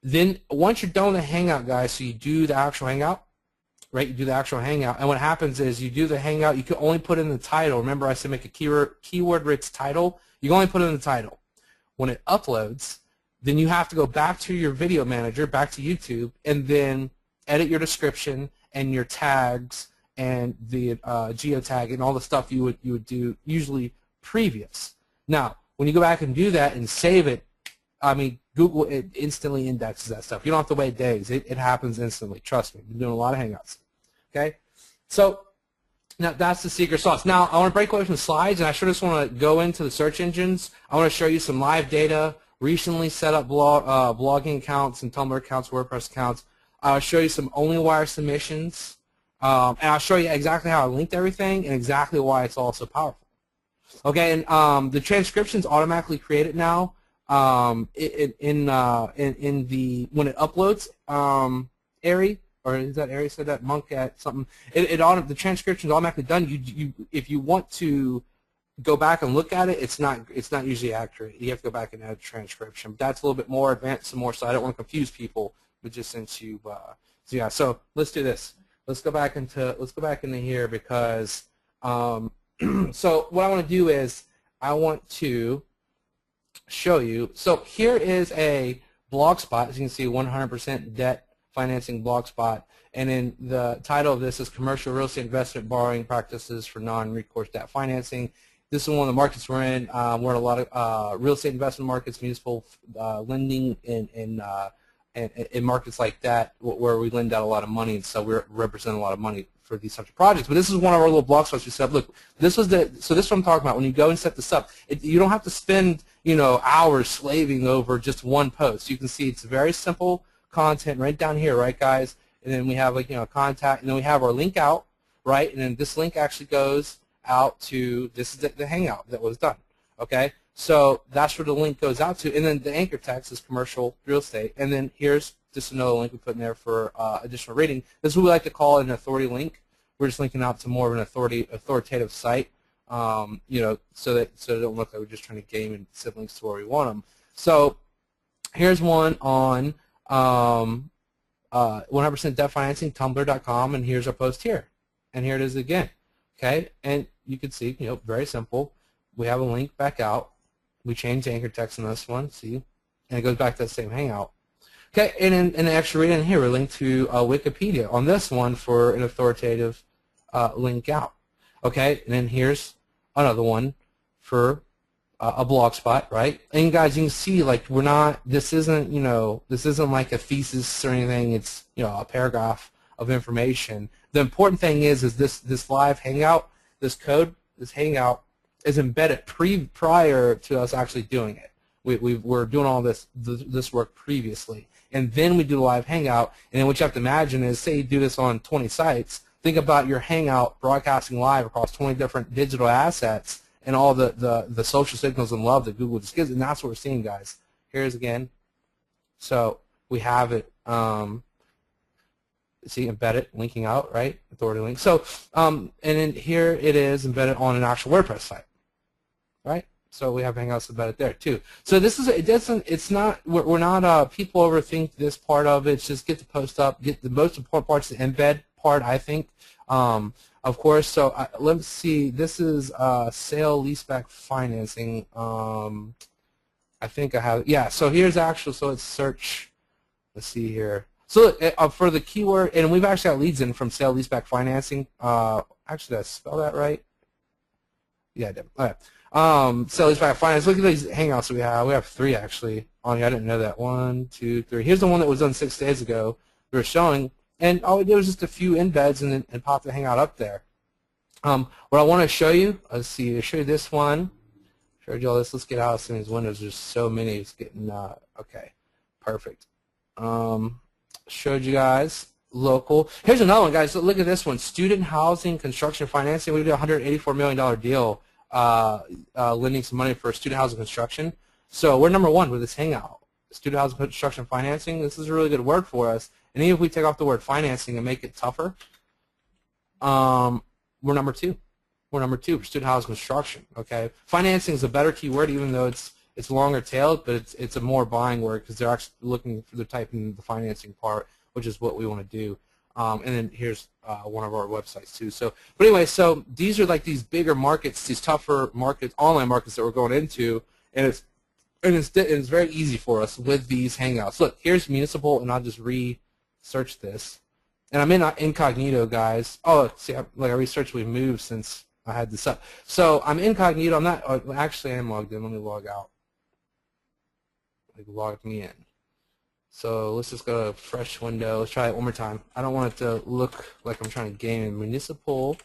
then once you're done with the Hangout, guys, so you do the actual Hangout, right? You do the actual Hangout, and what happens is you do the Hangout. You can only put in the title. Remember, I said make a keyword-rich title. You can only put in the title. When it uploads, then you have to go back to your video manager, back to YouTube, and then edit your description and your tags and the geotag and all the stuff you would do usually previous. Now, when you go back and do that and save it, Google instantly indexes that stuff. You don't have to wait days. It happens instantly. Trust me. I've been doing a lot of Hangouts. Okay? So now that's the secret sauce. Now, I want to break away from slides, and I sure just want to go into the search engines. I want to show you some live data, recently set up blogging accounts and Tumblr accounts, WordPress accounts. I'll show you some OnlyWire submissions. And I'll show you exactly how I linked everything and exactly why it's all so powerful. Okay, and the transcription's automatically created now in the when it uploads Airy, or is that Airy said that Monk at something? The transcription's automatically done. If you want to go back and look at it, it's not usually accurate. You have to go back and add a transcription. But that's a little bit more advanced and more, so I don't want to confuse people. But just since you, so yeah, so let's do this. Let's go back into here because so what I want to do is I want to show you. So here is a blogspot. As you can see, 100% debt financing blogspot, and then the title of this is Commercial Real Estate Investment Borrowing Practices for Non-Recourse Debt Financing. This is one of the markets we're in. We're in a lot of real estate investment markets, municipal lending, in markets like that where we lend out a lot of money, and so we represent a lot of money for these types of projects. But this is one of our little blog spots we set up. Look, this is what I'm talking about. When you go and set this up, you don't have to spend hours slaving over just one post. You can see it's very simple content right down here, right, guys? And then we have contact, and then we have our link out, right? And then this link actually goes out to, this is the Hangout that was done, okay? So that's where the link goes out to, and then the anchor text is commercial real estate, and then here's just another link we put in there for additional rating. This is what we like to call an authority link. We're just linking out to more of an authoritative site, so that it don't look like we're just trying to game and set links to where we want them. So here's one on 100% debt financing, tumblr.com, and here's our post here, and here it is again. Okay, and you can see, very simple. We have a link back out. We change the anchor text in this one, see, and it goes back to the same Hangout. Okay, and in the extra reading here, we're linked to Wikipedia on this one for an authoritative link out. Okay, and then here's another one for a blog spot, right? And guys, you can see, like, this isn't like a thesis or anything. It's, a paragraph of information. The important thing is this live Hangout, this code, this Hangout is embedded prior to us actually doing it. We're doing all this work previously, and then we do the live Hangout. And then what you have to imagine is, say you do this on 20 sites. Think about your Hangout broadcasting live across 20 different digital assets and all the social signals and love that Google just gives, and that's what we're seeing, guys. Here's again. So we have it. See, embedded, linking out, right? Authority link. So, and then here it is embedded on an actual WordPress site, right? So we have Hangouts embedded there too. So this is, it's not, we're not, people overthink this part of it. It's just get the post up, get the most important parts, the embed part, I think, of course. So let's see, this is sale leaseback financing. I think I have, yeah, so here's actual, so it's search, let's see here. So for the keyword, and we've actually got leads in from sale leaseback financing. Actually, did I spell that right? Yeah, I did. All right. Sale leaseback finance. Look at these Hangouts that we have. We have 3 actually on here. I didn't know that. 1, 2, 3. Here's the one that was done 6 days ago. We were showing, and all we did was just a few embeds and pop the Hangout up there. What I want to show you, let's see. I show you this one. Showed you all this. Let's get out of some of these windows. There's so many. It's getting okay. Perfect. Showed you guys local. Here's another one, guys. So look at this one. Student housing construction financing. We did a $184 million deal lending some money for student housing construction. So we're number 1 with this Hangout. Student housing construction financing. This is a really good word for us. And even if we take off the word financing and make it tougher, we're number 2. We're number 2 for student housing construction. Okay. Financing is a better keyword, even though it's longer tailed, but it's a more buying word because they're actually looking for the typing the financing part, which is what we want to do. And then here's one of our websites too. So, but anyway, so these are like these bigger markets, these tougher markets, online markets that we're going into, and it's very easy for us with these Hangouts. Look, here's municipal, and I'll just re-search this, and I'm in incognito, guys. Oh, see, like I researched, we moved since I had this up. So I'm incognito. I'm not actually. I am logged in. Let me log out. Like log me in. So let's just go to a fresh window. Let's try it one more time. I don't want it to look like I'm trying to game in municipal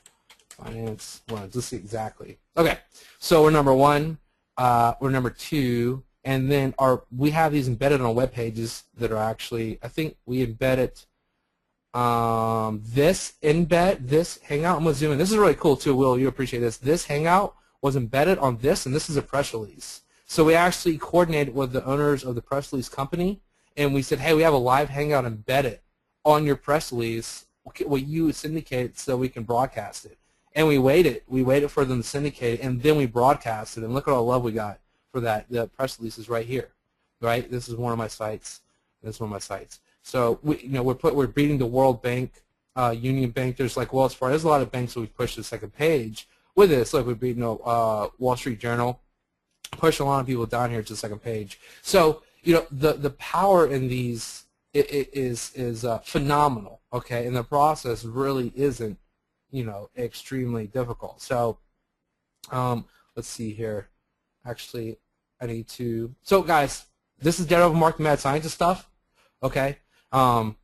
finance loans. Let's see exactly. Okay, so we're number 1. We're number 2, and then we have these embedded on web pages that are actually, I think we embedded. This Hangout, I'm going to zoom in. This is really cool too, Will. You appreciate this. This Hangout was embedded on this, and this is a press release. So we actually coordinated with the owners of the press release company, and we said, hey, we have a live Hangout embedded on your press release. What you syndicate so we can broadcast it. And we waited for them to syndicate it, and then we broadcast it. And look at all the love we got for that. The press release is right here, right? This is one of my sites. This is one of my sites. So we're beating the World Bank, Union Bank. There's like Wells Fargo. There's a lot of banks that we push to the second page with this. Like we're beating Wall Street Journal. Push a lot of people down here to the second page. So the power in these is phenomenal. Okay, and the process really isn't, extremely difficult. So, let's see here. Actually, I need to. So, guys, this is Daredevil Mark the Mad Scientist stuff. Okay, and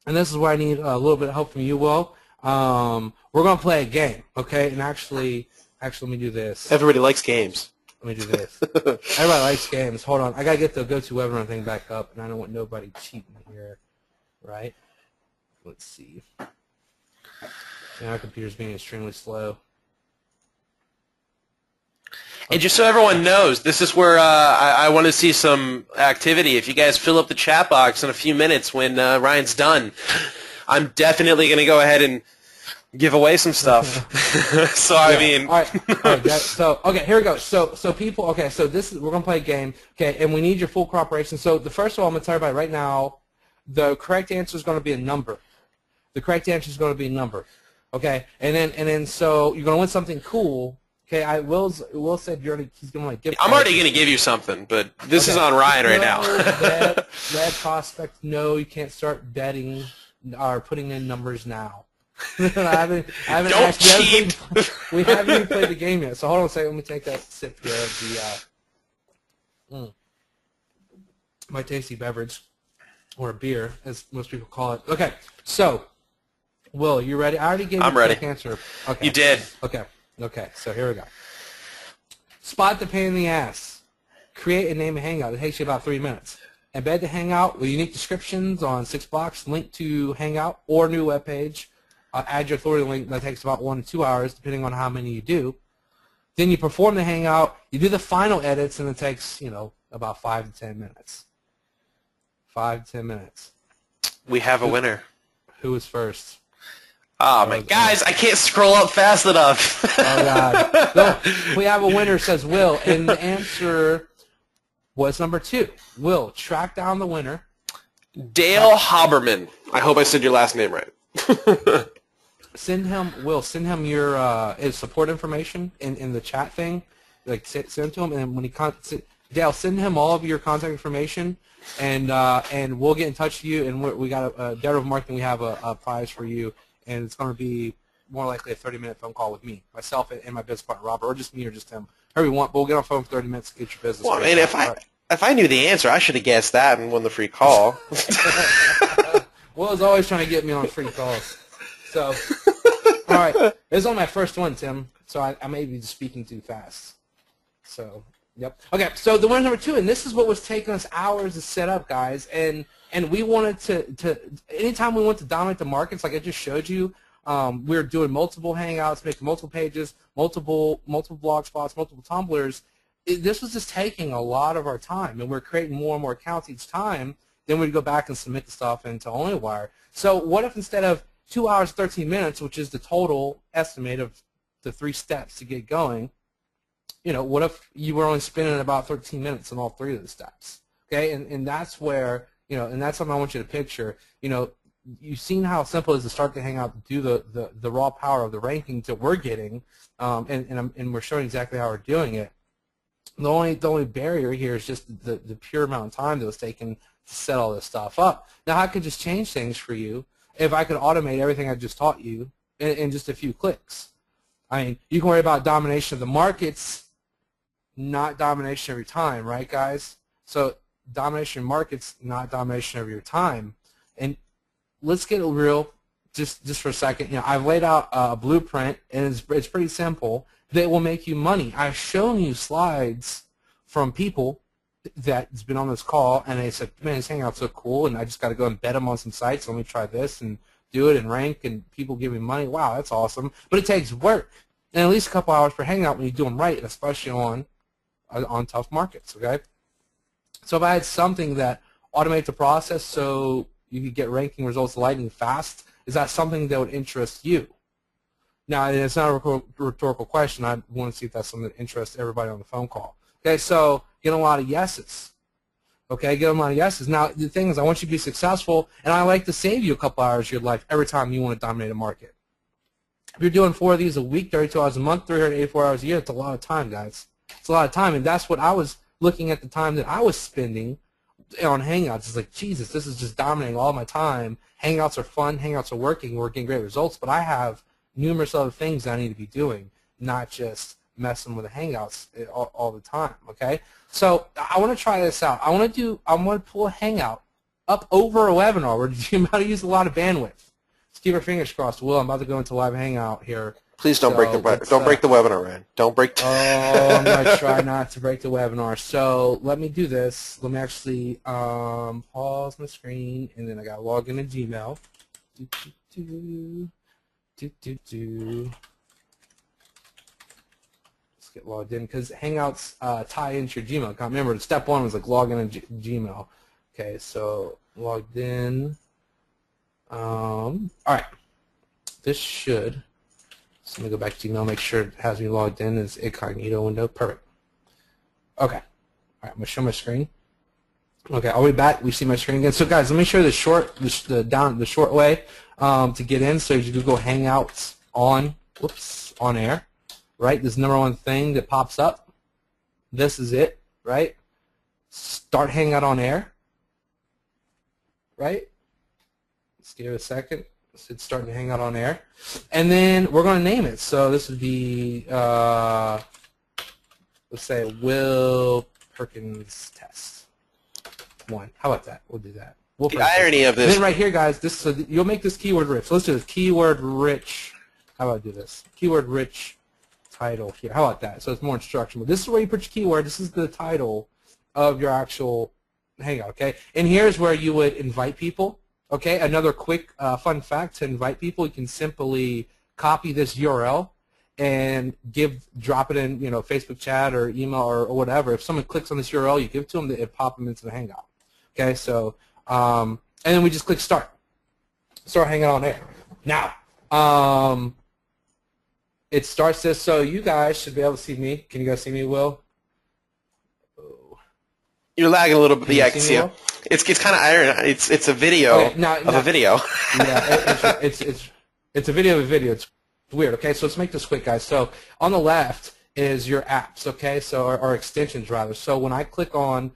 this is where I need a little bit of help from you, Will. We're gonna play a game. Okay, and actually, let me do this. Everybody likes games. Let me do this. Everybody likes games. Hold on, I gotta get the GoToWebinar thing back up, and I don't want nobody cheating here, right? Let's see. Our computer's being extremely slow. And just so everyone knows, this is where I want to see some activity. If you guys fill up the chat box in a few minutes when Ryan's done, I'm definitely going to go ahead and give away some stuff. So yeah. I mean, all right. So okay, here we go. So people, okay. So we're going to play a game, okay, and we need your full cooperation. So the first of all, I'm going to tell everybody right now, the correct answer is going to be a number. The correct answer is going to be a number, okay? And then so you're going to win something cool, okay? Will said he's going to like give. I'm already going to give you something, but this is on Ryan right now. Red prospect. No, you can't start betting or putting in numbers now. I haven't Don't cheat. We haven't even played the game yet. So hold on a second. Let me take that sip here of the my tasty beverage, or beer, as most people call it. Okay, so. Will, you ready? I already gave you the correct answer. Okay. You did. Okay, so here we go. Spot the pain in the ass. Create and name a Hangout. It takes you about 3 minutes. Embed the Hangout with unique descriptions on 6 blocks, link to Hangout or new web page. Add your authority link. That takes about 1 to 2 hours, depending on how many you do. Then you perform the Hangout. You do the final edits, and it takes, about 5 to 10 minutes. 5 to 10 minutes. We have a winner. Who is first? Oh, my guys, I can't scroll up fast enough. Oh, God. No, we have a winner, says Will, and the answer was number 2. Will, track down the winner. Dale Haberman. I hope I said your last name right. Send him your his support information in the chat thing. Like, send it to him, and when Dale, send him all of your contact information, and we'll get in touch with you, and we got a Daredevil Marketing, we have a prize for you. And it's going to be more likely a 30-minute phone call with me, myself, and my business partner, Robert, or just me or just him. Whoever you want, but we'll get on the phone for 30 minutes to get your business. Well, I mean, if I knew the answer, I should have guessed that and won the free call. Will's always trying to get me on free calls. So, all right. This is on my first one, Tim, so I may be speaking too fast. So, yep. Okay, so the winner number 2, and this is what was taking us hours to set up, guys, and we wanted to anytime we want to dominate the markets, like I just showed you, we're doing multiple Hangouts, making multiple pages, multiple blog spots, multiple Tumblrs. This was just taking a lot of our time, and we're creating more and more accounts each time. Then we'd go back and submit the stuff into OnlyWire. So what if instead of 2 hours, 13 minutes, which is the total estimate of the 3 steps to get going, what if you were only spending about 13 minutes on all 3 of the steps? Okay, and that's where. And that's something I want you to picture. You've seen how simple it is to start the Hangout, to do the raw power of the rankings that we're getting, and we're showing exactly how we're doing it. The only barrier here is just the pure amount of time that was taken to set all this stuff up. Now, I could just change things for you if I could automate everything I just taught you in just a few clicks. I mean, you can worry about domination of the markets, not domination of your time, right, guys? So domination of markets, not domination of your time. And let's get real just for a second. I've laid out a blueprint, and it's pretty simple, that will make you money. I've shown you slides from people that's been on this call, and they said, man, this Hangout's so cool, and I just got to go and bet them on some sites. Let me try this, and do it and rank and people give me money. Wow, that's awesome. But it takes work, and at least a couple hours per hangout when you do them right, and especially on tough markets. Okay. So if I had something that automates the process so you could get ranking results lightning fast, is that something that would interest you? Now, it's not a rhetorical question. I want to see if that's something that interests everybody on the phone call. Okay, so get a lot of yeses. Okay, get a lot of yeses. Now, the thing is, I want you to be successful, and I like to save you a couple hours of your life every time you want to dominate a market. If you're doing 4 of these a week, 32 hours a month, 384 hours a year, it's a lot of time, guys. It's a lot of time, and that's what I was looking at the time that I was spending on Hangouts. It's like, Jesus, this is just dominating all my time. Hangouts are fun. Hangouts are working. We're getting great results, but I have numerous other things I need to be doing, not just messing with the Hangouts all the time. Okay, so I want to try this out. I want to pull a Hangout up over a webinar where you might use a lot of bandwidth. Let's keep our fingers crossed. Will, I'm about to go into live Hangout here. Please don't break the webinar, man. Don't break. I'm gonna try not to break the webinar. So let me do this. Let me actually pause my screen, and then I gotta log into Gmail. Let's get logged in because Hangouts tie into your Gmail account. Remember, step 1 was like log into Gmail. Okay, so logged in. All right, this should. So let me go back to Gmail, make sure it has me logged in as incognito window. Perfect. Okay. All right, I'm gonna show my screen. Okay, I'll be back. We see my screen again. So guys, let me show you the short way to get in. So you Google Hangouts on air, right? This #1 thing that pops up. This is it, right? Start Hangout on air, right? Let's give it a second. It's starting to hang out on air. And then we're going to name it. So this would be, let's say, Will Perkins Test 1. How about that? We'll do that. The irony of this. And then right here, guys, so you'll make this keyword rich. So let's do this. Keyword rich. How about I do this? Keyword rich title here. How about that? So it's more instructional. This is where you put your keyword. This is the title of your actual Hangout, okay? And here's where you would invite people. Okay, another quick fun fact to invite people, you can simply copy this URL and drop it in, Facebook chat or email or whatever. If someone clicks on this URL, you give it to them, it pop them into the Hangout. Okay, so and then we just click start Hangout on air. Now, it starts this, so you guys should be able to see me. Can you guys see me, Will? You're lagging a little bit. Yeah, I can see you. It's kind of iron. It's a video of a video. Yeah, it's a video of a video. It's weird. Okay, so let's make this quick, guys. So on the left is your apps. Okay, so or extensions rather. So when I click on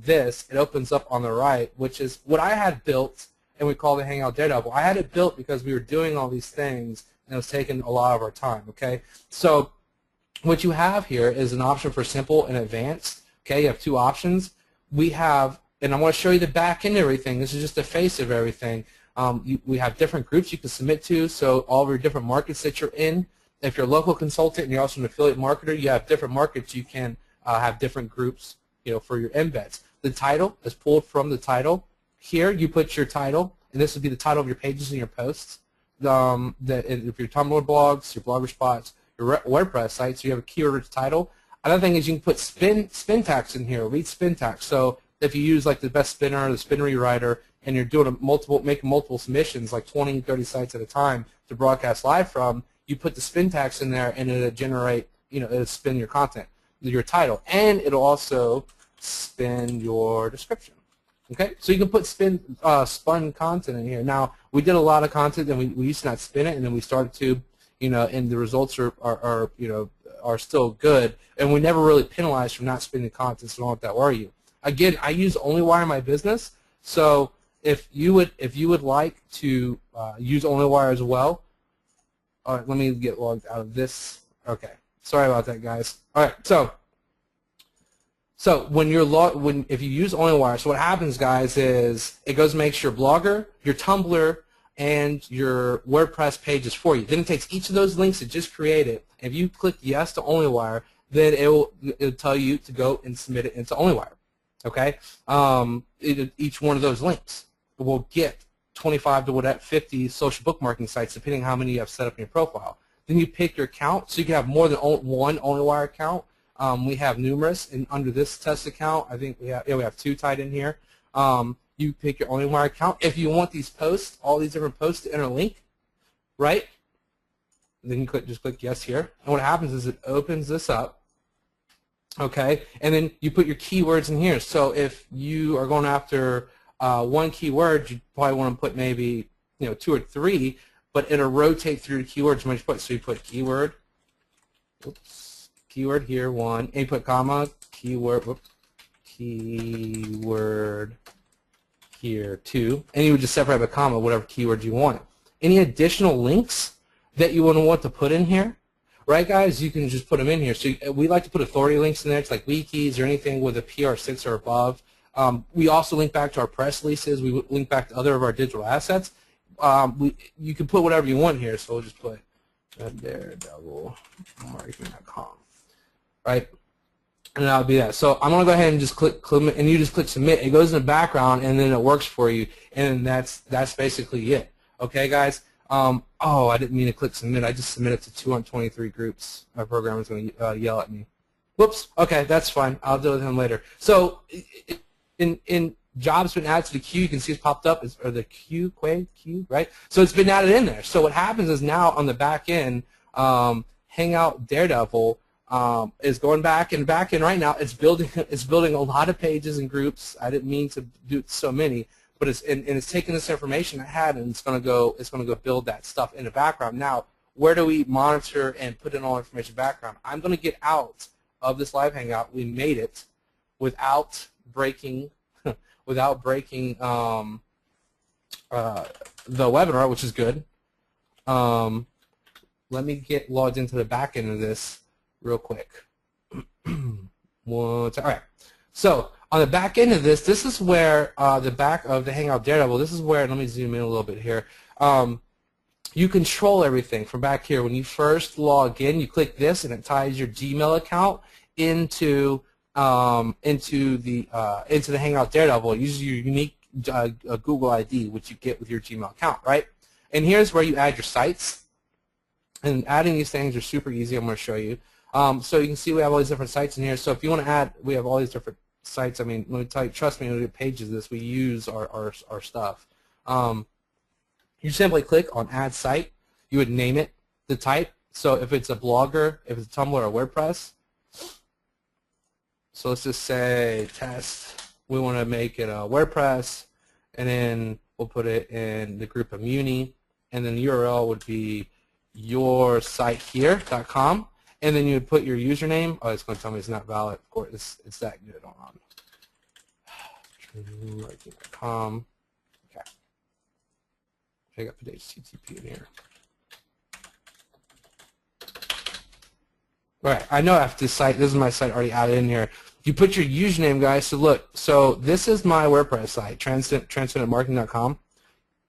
this, it opens up on the right, which is what I had built, and we call it Hangout Daredevil. I had it built because we were doing all these things, and it was taking a lot of our time. Okay, so what you have here is an option for simple and advanced. Okay, you have 2 options. We have, and I want to show you the back end of everything. This is just the face of everything. We have different groups you can submit to, so all of your different markets that you're in. If you're a local consultant and you're also an affiliate marketer, you have different markets. You can have different groups, for your embeds. The title is pulled from the title. Here you put your title, and this would be the title of your pages and your posts. If your Tumblr blogs, your Blogger spots, your WordPress site, so you have a keyword title. Another thing is you can put spin tags in here, read spin tags. So if you use like the best spinner or the spin rewriter and you're doing making multiple submissions, like 20, 30 sites at a time to broadcast live from, you put the spin tags in there and it'll generate, it'll spin your content, your title, and it'll also spin your description. Okay, so you can put spun content in here. Now, we did a lot of content and we used to not spin it, and then we started to, and the results are still good, and we never really penalized for not spinning content, so don't let that worry you. Again, I use OnlyWire in my business, so if you would like to use OnlyWire as well, all right, let me get logged out of this. Okay, sorry about that, guys. All right, so when if you use OnlyWire, so what happens, guys, is it goes and makes your Blogger, your Tumblr, and your WordPress pages for you. Then it takes each of those links it just created. If you click yes to OnlyWire, then it'll tell you to go and submit it into OnlyWire. Okay, each one of those links will get 25 to whatever 50 social bookmarking sites, depending on how many you have set up in your profile. Then you pick your account, so you can have more than one OnlyWire account. We have numerous, and under this test account, I think we have 2 tied in here. You pick your OnlyWire account. If you want these posts, all these different posts to interlink, right? Then you just click yes here, and what happens is it opens this up. Okay, and then you put your keywords in here. So if you are going after one keyword, you probably want to put maybe 2 or 3, but it'll rotate through the keywords you might put. So you put keyword, keyword here 1, and you put comma, keyword, keyword here 2, and you would just separate by comma whatever keyword you want. Any additional links that you want to put in here? Right, guys, you can just put them in here. So we like to put authority links in there. It's like wikis or anything with a PR6 or above. We also link back to our press releases. We link back to other of our digital assets. You can put whatever you want here. So we'll just put DareDevilHangouts.com, right? And that'll be that. So I'm going to go ahead and just click, and you just click submit. It goes in the background, and then it works for you. And that's basically it. Okay, guys? Oh, I didn't mean to click submit. I just submitted to 223 groups. My program is going to yell at me. Whoops. Okay, that's fine. I'll deal with him later. So in jobs been added to the queue, you can see it's popped up, or the queue, right? So it's been added in there. So what happens is now on the back end, Hangout Daredevil is going back, and back end right now it's building a lot of pages and groups. I didn't mean to do so many. But it's taking this information I had, and it's going to go build that stuff in the background. Now, where do we monitor and put in all information background? I'm going to get out of this live hangout. We made it without breaking the webinar, which is good. Let me get logged into the back end of this real quick. All right. So on the back end of this is where the back of the Hangout Daredevil, this is where, let me zoom in a little bit here. You control everything from back here. When you first log in, you click this, and it ties your Gmail account into the Hangout Daredevil. It uses your unique Google ID, which you get with your Gmail account, right? And here's where you add your sites. And adding these things are super easy. I'm going to show you. So you can see we have all these different sites in here. So if you want to add, we have all these different sites. I mean, let me tell you, trust me, when we get pages of this, we use our stuff. You simply click on Add Site. You would name it, the type. So if it's a blogger, if it's a Tumblr or WordPress. So let's just say test. We want to make it a WordPress, and then we'll put it in the group of Muni, and then the URL would be yoursitehere.com. And then you would put your username. Oh, it's going to tell me it's not valid. Of course, it's that good. Hold on. .com. Okay. I got the HTTP in here. All right. I know I have to site. This is my site already added in here. You put your username, guys. So look. So this is my WordPress site, transcendentmarketing.com.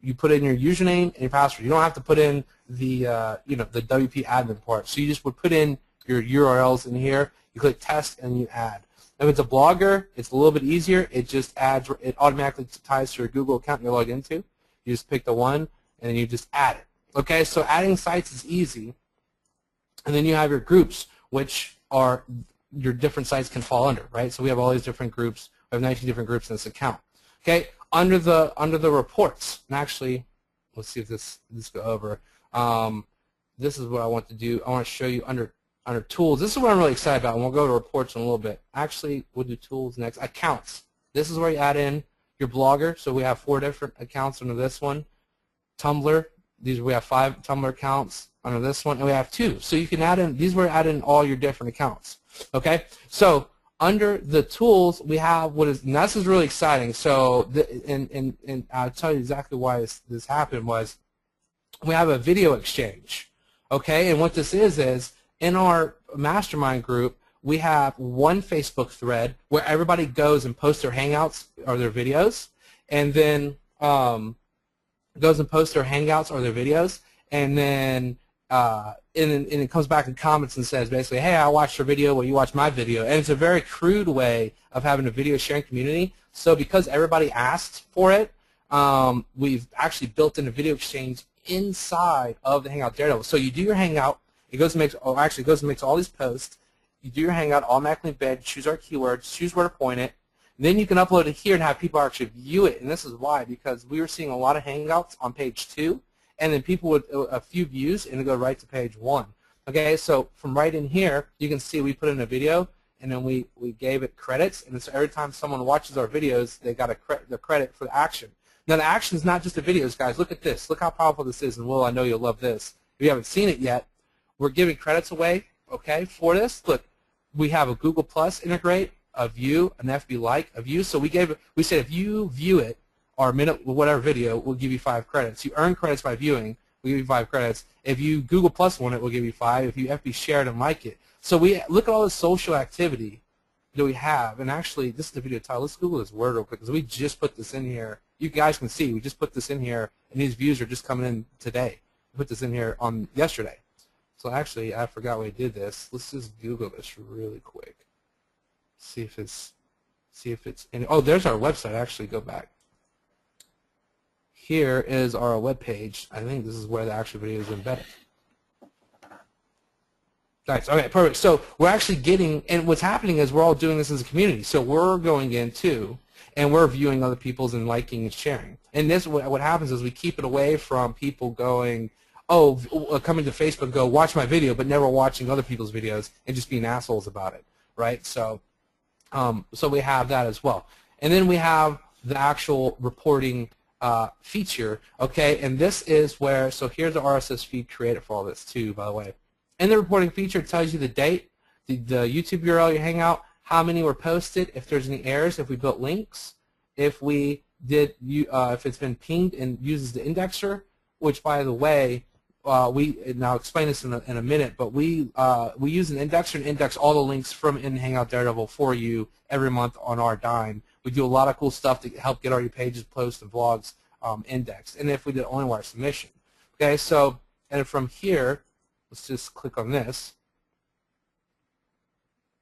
You put in your username and your password. You don't have to put in the the WP admin part. So you just would put in your URLs in here. You click test and you add. If it's a blogger, it's a little bit easier. It just adds. It automatically ties to your Google account you're logged into. You just pick the one and you just add it. Okay. So adding sites is easy. And then you have your groups, which are your different sites can fall under. Right. So we have all these different groups. We have 19 different groups in this account. Okay. Under the reports, and actually, let's see if this go over. This is what I want to do. I want to show you under tools. This is what I'm really excited about, and we'll go to reports in a little bit. Actually, we'll do tools next. Accounts. This is where you add in your blogger. So we have 4 different accounts under this one. Tumblr. We have 5 Tumblr accounts under this one, and we have 2. So you can add in. These were add in all your different accounts. Okay. So under the tools, we have what is, and this is really exciting. So, and I'll tell you exactly why this happened was we have a video exchange, okay? And what this is in our mastermind group, we have one Facebook thread where everybody goes and posts their Hangouts or their videos, and then goes and posts their Hangouts or their videos, and then and it comes back and comments and says basically, hey, I watched your video, well, you watched my video. And it's a very crude way of having a video sharing community. So because everybody asked for it, we've actually built in a video exchange inside of the Hangout Daredevil. So you do your Hangout, it goes and makes, oh, actually it goes and makes all these posts. You do your Hangout, automatically embed, choose our keywords, choose where to point it. Then you can upload it here and have people actually view it. And this is why, because we were seeing a lot of Hangouts on page 2, and then people would, a few views, and it go right to page 1. Okay, so from right in here, you can see we put in a video, and then we gave it credits, and so every time someone watches our videos, they got the credit for the action. Now the action is not just the videos, guys. Look at this. Look how powerful this is, and Will, I know you'll love this. If you haven't seen it yet, we're giving credits away, okay, for this. Look, we have a Google Plus integrate, a view, an FB like, a view. So we said if you view it, our minute whatever video, we'll give you 5 credits. You earn credits by viewing, we'll give you 5 credits. If you Google Plus one it, we'll give you 5. If you FB share it and like it. So we look at all the social activity that we have, and actually this is the video title. Let's Google this word real quick because we just put this in here. You guys can see we just put this in here, and these views are just coming in today. We put this in here on yesterday. So actually, I forgot we did this. Let's just Google this really quick. See if it's in. Oh, there's our website. Actually, go back. Here is our web page. I think this is where the actual video is embedded. Nice. Okay, perfect. So we're actually getting, and what's happening is we're all doing this as a community. So we're going in too, and we're viewing other people's and liking and sharing. And this, what happens is we keep it away from people going, oh, coming to Facebook and go, watch my video, but never watching other people's videos and just being assholes about it, right? So, so we have that as well. And then we have the actual reporting feature, okay? And this is where, so here's the RSS feed created for all this too, by the way. In the reporting feature, it tells you the date, the YouTube URL you hang out, how many were posted, if there's any errors, if we built links, if we did, if it's been pinged and uses the indexer, which by the way, and I'll explain this in a minute, but we use an indexer and index all the links from in Hangout Daredevil for you every month on our dime. We do a lot of cool stuff to help get all your pages, posts, and vlogs indexed. And if we did only wire submission, okay. So, and from here, let's just click on this.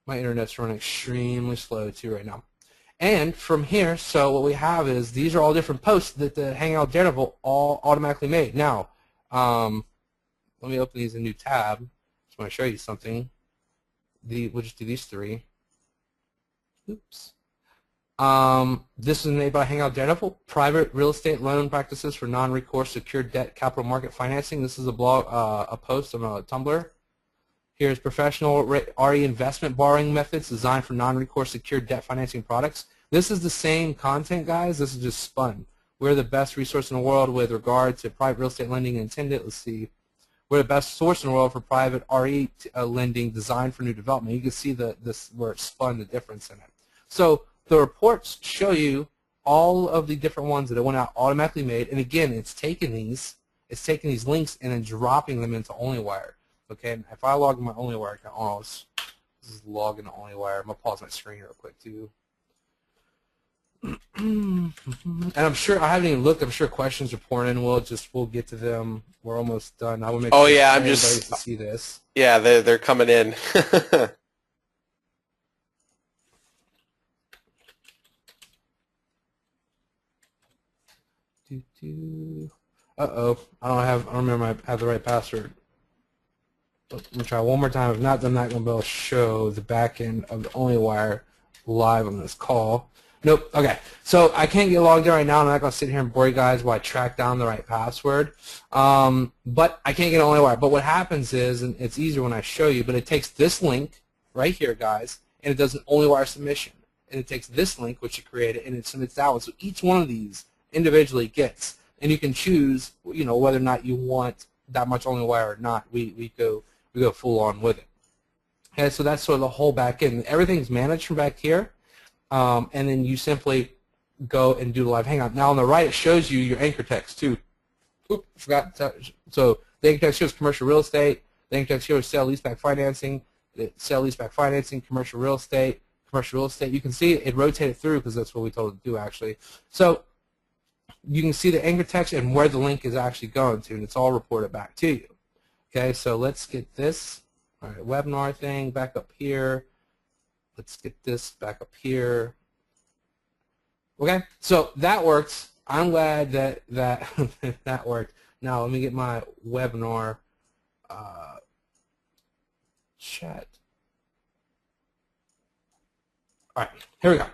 My internet's running extremely slow too right now. And from here, so what we have is these are all different posts that the Hangout Daredevil all automatically made. Now, let me open these in a new tab. Just want to show you something. We'll just do these 3. Oops. This is made by Hangout Daredevil. Private real estate loan practices for non-recourse secured debt capital market financing. This is a blog, a post on a Tumblr. Here's professional RE investment borrowing methods designed for non-recourse secured debt financing products. This is the same content, guys. This is just spun. We're the best resource in the world with regard to private real estate lending intended. Let's see. We're the best source in the world for private RE lending designed for new development. You can see this where it spun the difference in it. So the reports show you all of the different ones that it went out automatically made. And again, it's taking these links and then dropping them into OnlyWire. Okay, and if I log in my OnlyWire account, oh, this is logging to OnlyWire. I'm gonna pause my screen real quick too. And I'm sure I haven't even looked. I'm sure questions are pouring in. We'll get to them. We're almost done. I will make sure yeah, everybody to see this. Yeah, they're coming in. Uh-oh. I don't remember I have the right password. Let me try one more time. If not, I'm not going to be able to show the back end of the OnlyWire live on this call. Nope. Okay. So I can't get logged in right now. I'm not going to sit here and bore you guys while I track down the right password. But I can't get OnlyWire. But what happens is, and it's easier when I show you, but it takes this link right here, guys, and it does an OnlyWire submission. And it takes this link, which you created, and it submits that one. So each one of these individually gets, and you can choose, whether or not you want that much OnlyWire or not. We go full on with it. Okay, so that's sort of the whole back end. Everything's managed from back here, and then you simply go and do the live hangout. Now on the right, it shows you your anchor text too. Oop, forgot. So the anchor text shows commercial real estate. The anchor text shows sale-leaseback financing. Sale-leaseback financing, commercial real estate. Commercial real estate. You can see it rotated through because that's what we told it to do actually. So you can see the anchor text and where the link is actually going to, and it's all reported back to you. Okay, so let's get this. All right, webinar thing back up here. Let's get this back up here. Okay, so that works. I'm glad that that worked. Now let me get my webinar chat. All right, here we go.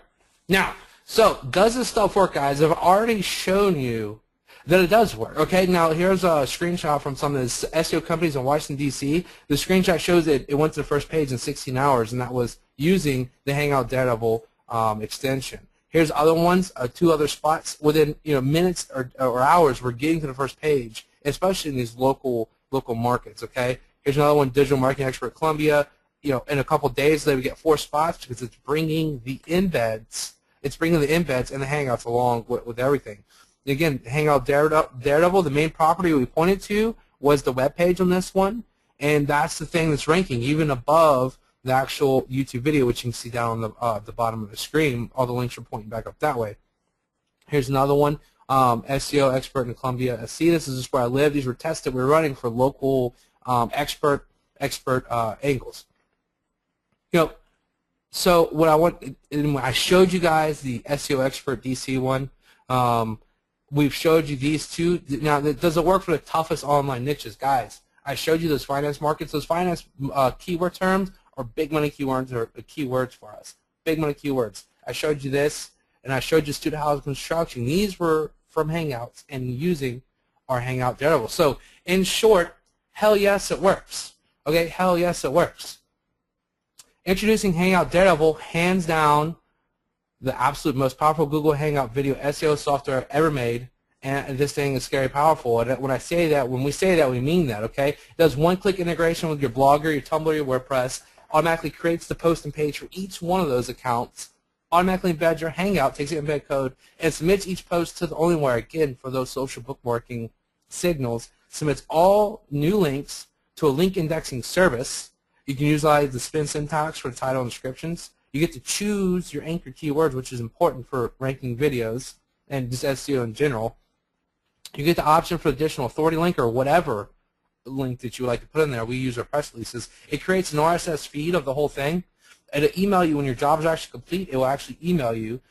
Now, so does this stuff work, guys? I've already shown you that it does work. Okay, now here's a screenshot from some of the SEO companies in Washington, D.C. The screenshot shows that it went to the first page in 16 hours, and that was using the Hangout Daredevil extension. Here's other ones, 2 other spots within minutes or hours. We're getting to the first page, especially in these local markets. Okay, here's another one, digital marketing expert Columbia. In a couple days they would get 4 spots because it's bringing the embeds. It's bringing the embeds and the Hangouts along with everything. Again, Hangout Daredevil, the main property we pointed to was the web page on this one, and that's the thing that's ranking even above the actual YouTube video, which you can see down on the bottom of the screen. All the links are pointing back up that way. Here's another one, SEO expert in Columbia. See, this is just where I live. These were tested. We were running for local expert angles. So what I showed you guys the SEO expert DC one. We've showed you these 2. Now, does it work for the toughest online niches, guys? I showed you those finance markets. Those finance keyword terms are big money keywords or keywords for us. Big money keywords. I showed you this, and I showed you student housing construction. These were from Hangouts and using our Hangout Daredevil. So, in short, hell yes, it works. Okay, hell yes, it works. Introducing Hangout Daredevil, hands down, the absolute most powerful Google Hangout video SEO software ever made, and this thing is scary powerful. And when we say that, we mean that. Okay, it does one-click integration with your Blogger, your Tumblr, your WordPress. Automatically creates the posting page for each one of those accounts. Automatically embeds your Hangout, takes the embed code, and submits each post to the Onlywire. Again, for those social bookmarking signals, submits all new links to a link indexing service. You can utilize the spin syntax for the title and descriptions. You get to choose your anchor keywords, which is important for ranking videos and just SEO in general. You get the option for additional authority link or whatever link that you would like to put in there. We use our press releases. It creates an RSS feed of the whole thing. It'll email you when your job is actually complete. It will actually email you.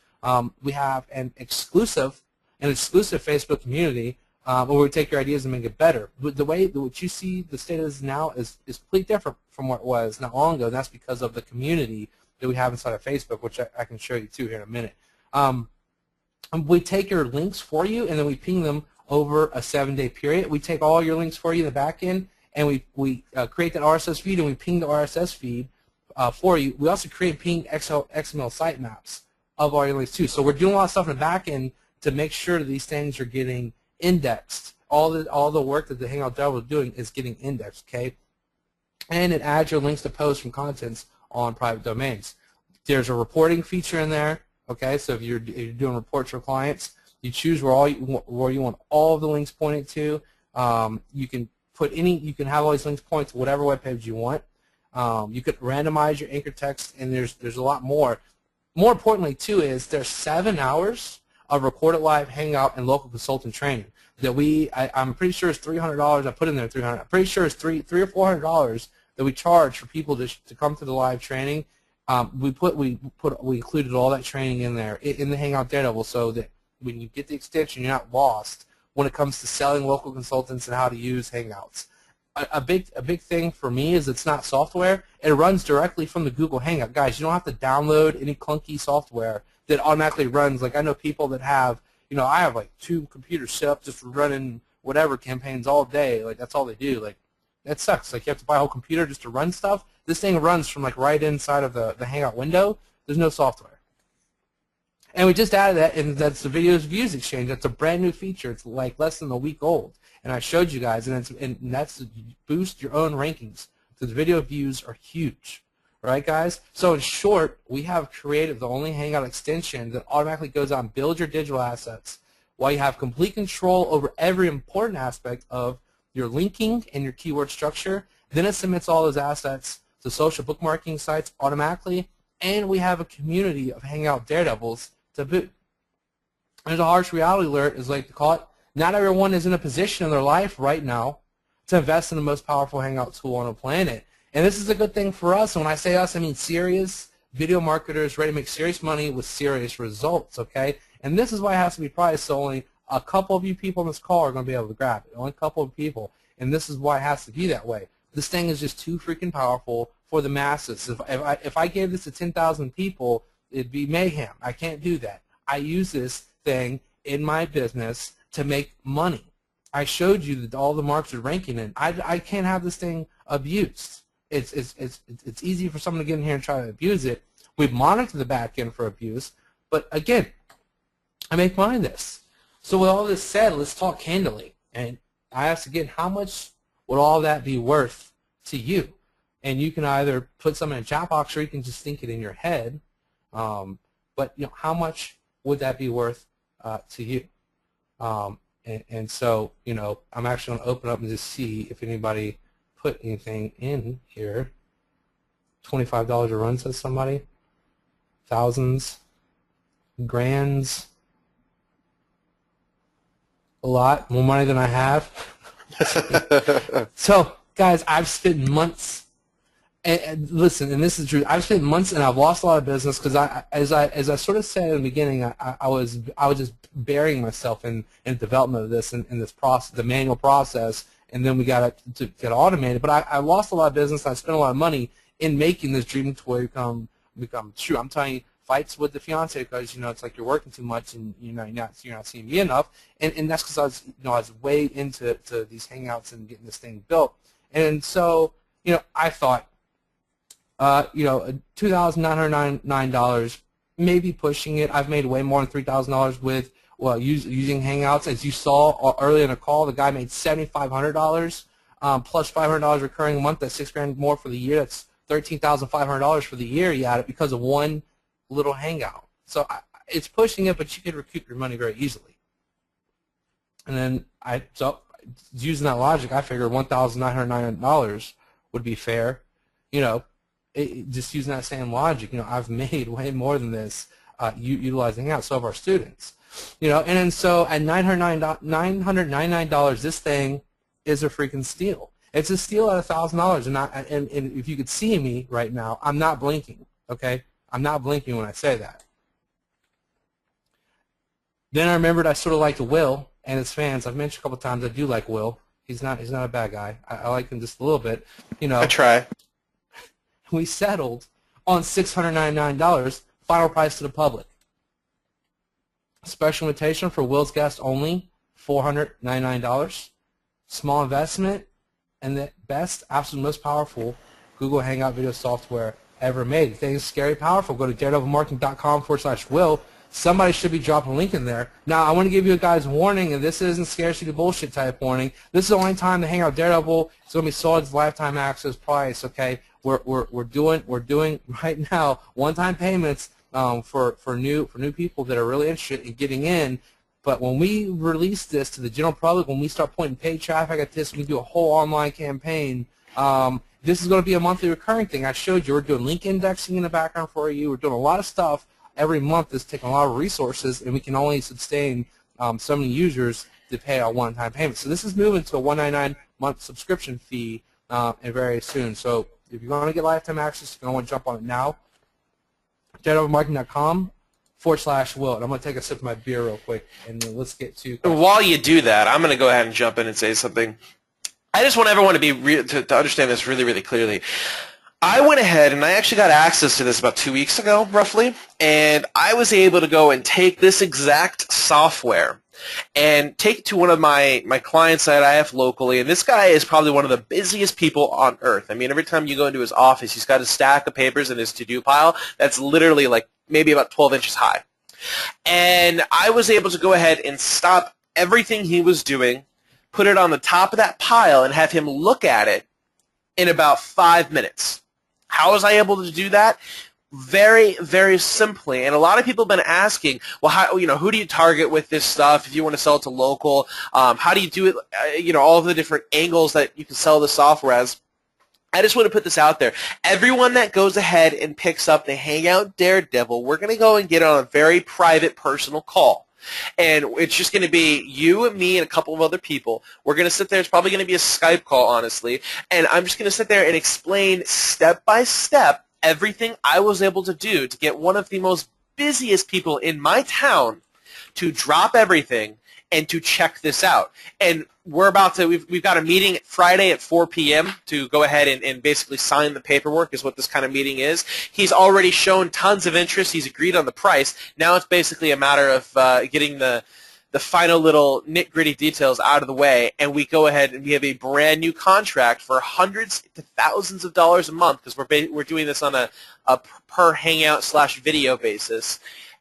We have an exclusive Facebook community where we take your ideas and make it better. But the way what you see the state is now is completely different from what it was not long ago, and that's because of the community that we have inside of Facebook, which I can show you too here in a minute. We take your links for you, and then we ping them over a 7-day period. We take all your links for you in the back end, and we create that RSS feed, and we ping the RSS feed for you. We also create ping XML sitemaps of all your links too. So we're doing a lot of stuff in the back end to make sure that these things are getting indexed. All the work that the Hangout Daredevil is doing is getting indexed, okay? And it adds your links to posts from contents on private domains. There's a reporting feature in there, okay? So if you're doing reports for clients, you choose where you want all of the links pointed to. You can have all these links point to whatever web page you want. You could randomize your anchor text, and there's a lot more. More importantly, too, is there's 7 hours of recorded live Hangout and local consultant training that I'm pretty sure it's $300. I put in there $300. I'm pretty sure it's $300 or $400 that we charge for people to come to the live training. We included all that training in there in the Hangout Daredevil, so that when you get the extension, you're not lost when it comes to selling local consultants and how to use Hangouts. A big thing for me is it's not software. It runs directly from the Google Hangout. Guys, you don't have to download any clunky software that automatically runs. Like I know people that have, I have like 2 computers set up just running whatever campaigns all day. Like that's all they do. Like that sucks. Like you have to buy a whole computer just to run stuff. This thing runs from like right inside of the Hangout window. There's no software. And we just added that, and that's the videos views exchange. That's a brand new feature. It's like less than a week old. And I showed you guys, and that's to boost your own rankings. So the video views are huge. Right, guys? So in short, we have created the only Hangout extension that automatically goes out and builds your digital assets while you have complete control over every important aspect of your linking and your keyword structure. Then it submits all those assets to social bookmarking sites automatically, and we have a community of Hangout Daredevils to boot. There's a harsh reality alert, as I like to call it. Not everyone is in a position in their life right now to invest in the most powerful Hangout tool on the planet. And this is a good thing for us. And when I say us, I mean serious video marketers ready to make serious money with serious results, okay? And this is why it has to be priced so only a couple of you people on this call are going to be able to grab it. Only a couple of people. And this is why it has to be that way. This thing is just too freaking powerful for the masses. If I gave this to 10,000 people, it'd be mayhem. I can't do that. I use this thing in my business to make money. I showed you that all the marks are ranking in. I can't have this thing abused. It's easy for someone to get in here and try to abuse it. We monitor the back end for abuse, but again, I make money in this. So with all this said, let's talk candidly. And I ask again, how much would all that be worth to you? And you can either put something in a chat box or you can just think it in your head. But how much would that be worth to you? And so, I'm actually going to open up and just see if anybody put anything in here. $25 a run, says somebody. Thousands. Grands. A lot. More money than I have. So, guys, I've spent months. And listen, and this is true. I've spent months and I've lost a lot of business because as I sort of said in the beginning, I was just burying myself in the development of this and this process, the manual process, and then we got it to get automated. But I lost a lot of business. I spent a lot of money in making this dream toy become true. I'm telling you, fights with the fiance because it's like you're working too much and you're not seeing me enough, and that's because I was way into these hangouts and getting this thing built, and so I thought. $2,909, maybe pushing it. I've made way more than $3,000 with using Hangouts. As you saw earlier in the call, the guy made $7,500 plus $500 recurring a month. That's $6,000 more for the year. That's $13,500 for the year he had it because of one little Hangout. So it's pushing it, but you can recoup your money very easily. And then using that logic, I figured $1,909 would be fair. Just using that same logic, I've made way more than this utilizing Hangouts. So have our students, and then so at $999, this thing is a freaking steal. It's a steal at $1,000, and if you could see me right now, I'm not blinking. Okay, I'm not blinking when I say that. Then I remembered I sort of liked Will and his fans. I've mentioned a couple times I do like Will. He's not a bad guy. I like him just a little bit. I try. We settled on $699, final price to the public. Special invitation for Will's guest only, $499. Small investment, and the best, absolute most powerful Google Hangout video software ever made. The thing is scary powerful. Go to daredevilmarketing.com/Will. Somebody should be dropping a link in there. Now, I want to give you a guys warning, and this isn't scarcity bullshit type warning. This is the only time the Hangout Daredevil is going to be sold at lifetime access price. Okay, we're doing right now one-time payments for new people that are really interested in getting in. But when we release this to the general public, when we start pointing paid traffic at this, we do a whole online campaign. This is going to be a monthly recurring thing. I showed you we're doing link indexing in the background for you. We're doing a lot of stuff. Every month is taking a lot of resources, and we can only sustain so many users to pay our one-time payment. So this is moving to a $199 month subscription fee and very soon. So if you're going to get lifetime access, you're going to want to jump on it now. daredevilmarketing.com/Will. And I'm going to take a sip of my beer real quick, and then let's get to. While you do that, I'm going to go ahead and jump in and say something. I just want everyone to be to understand this really, really clearly. I went ahead and I actually got access to this about 2 weeks ago, roughly, and I was able to go and take this exact software and take it to one of my clients that I have locally, and this guy is probably one of the busiest people on earth. I mean, every time you go into his office, he's got a stack of papers in his to-do pile that's literally like maybe about 12 inches high. And I was able to go ahead and stop everything he was doing, put it on the top of that pile, and have him look at it in about 5 minutes. How was I able to do that? Very, very simply. And a lot of people have been asking, well, how, who do you target with this stuff if you want to sell it to local? How do you do it? All of the different angles that you can sell the software as. I just want to put this out there. Everyone that goes ahead and picks up the Hangout Daredevil, we're going to go and get on a very private, personal call. And it's just going to be you and me and a couple of other people. We're going to sit there. It's probably going to be a Skype call, honestly. And I'm just going to sit there and explain step by step everything I was able to do to get one of the most busiest people in my town to drop everything and to check this out. And we've got a meeting Friday at 4 p.m. to go ahead and basically sign the paperwork is what this kind of meeting is. He's already shown tons of interest. He's agreed on the price. Now it's basically a matter of getting the final little nit-gritty details out of the way, and we go ahead and we have a brand new contract for hundreds to thousands of dollars a month because we're doing this on a per hangout/video basis,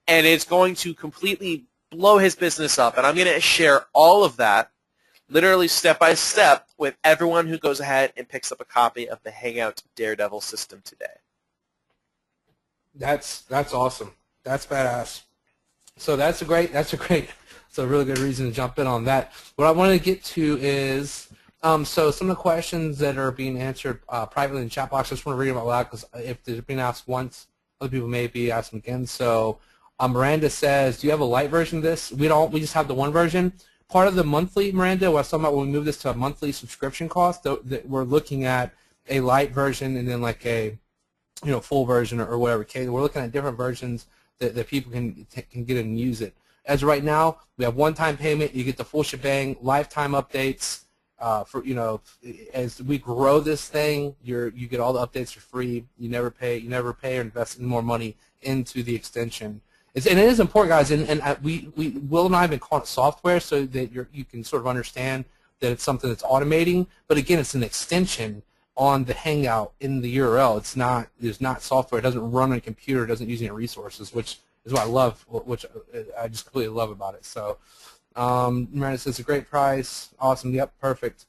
and it's going to completely blow his business up. And I'm going to share all of that, literally step by step, with everyone who goes ahead and picks up a copy of the Hangout Daredevil system today. That's awesome. That's badass. So that's a really good reason to jump in on that. What I want to get to is, so some of the questions that are being answered privately in the chat box, I just want to read them out loud because if they're being asked once, other people may be asking again. So Miranda says, do you have a light version of this? We don't. We just have the one version. Part of the monthly, Miranda, what I was talking about when we move this to a monthly subscription cost, that we're looking at a light version and then like a full version or whatever. Okay, we're looking at different versions that people can get and use it. As of right now, we have one-time payment. You get the full shebang, lifetime updates. As we grow this thing, you get all the updates for free. You never pay or invest any more money into the extension. And it is important, guys. And Will and I have been calling it software so that you can sort of understand that it's something that's automating. But again, it's an extension on the Hangout in the URL. There's not software. It doesn't run on a computer. It doesn't use any resources, which is what I love, which I just completely love about it. So, Miranda says, a great price. Awesome. Yep, perfect.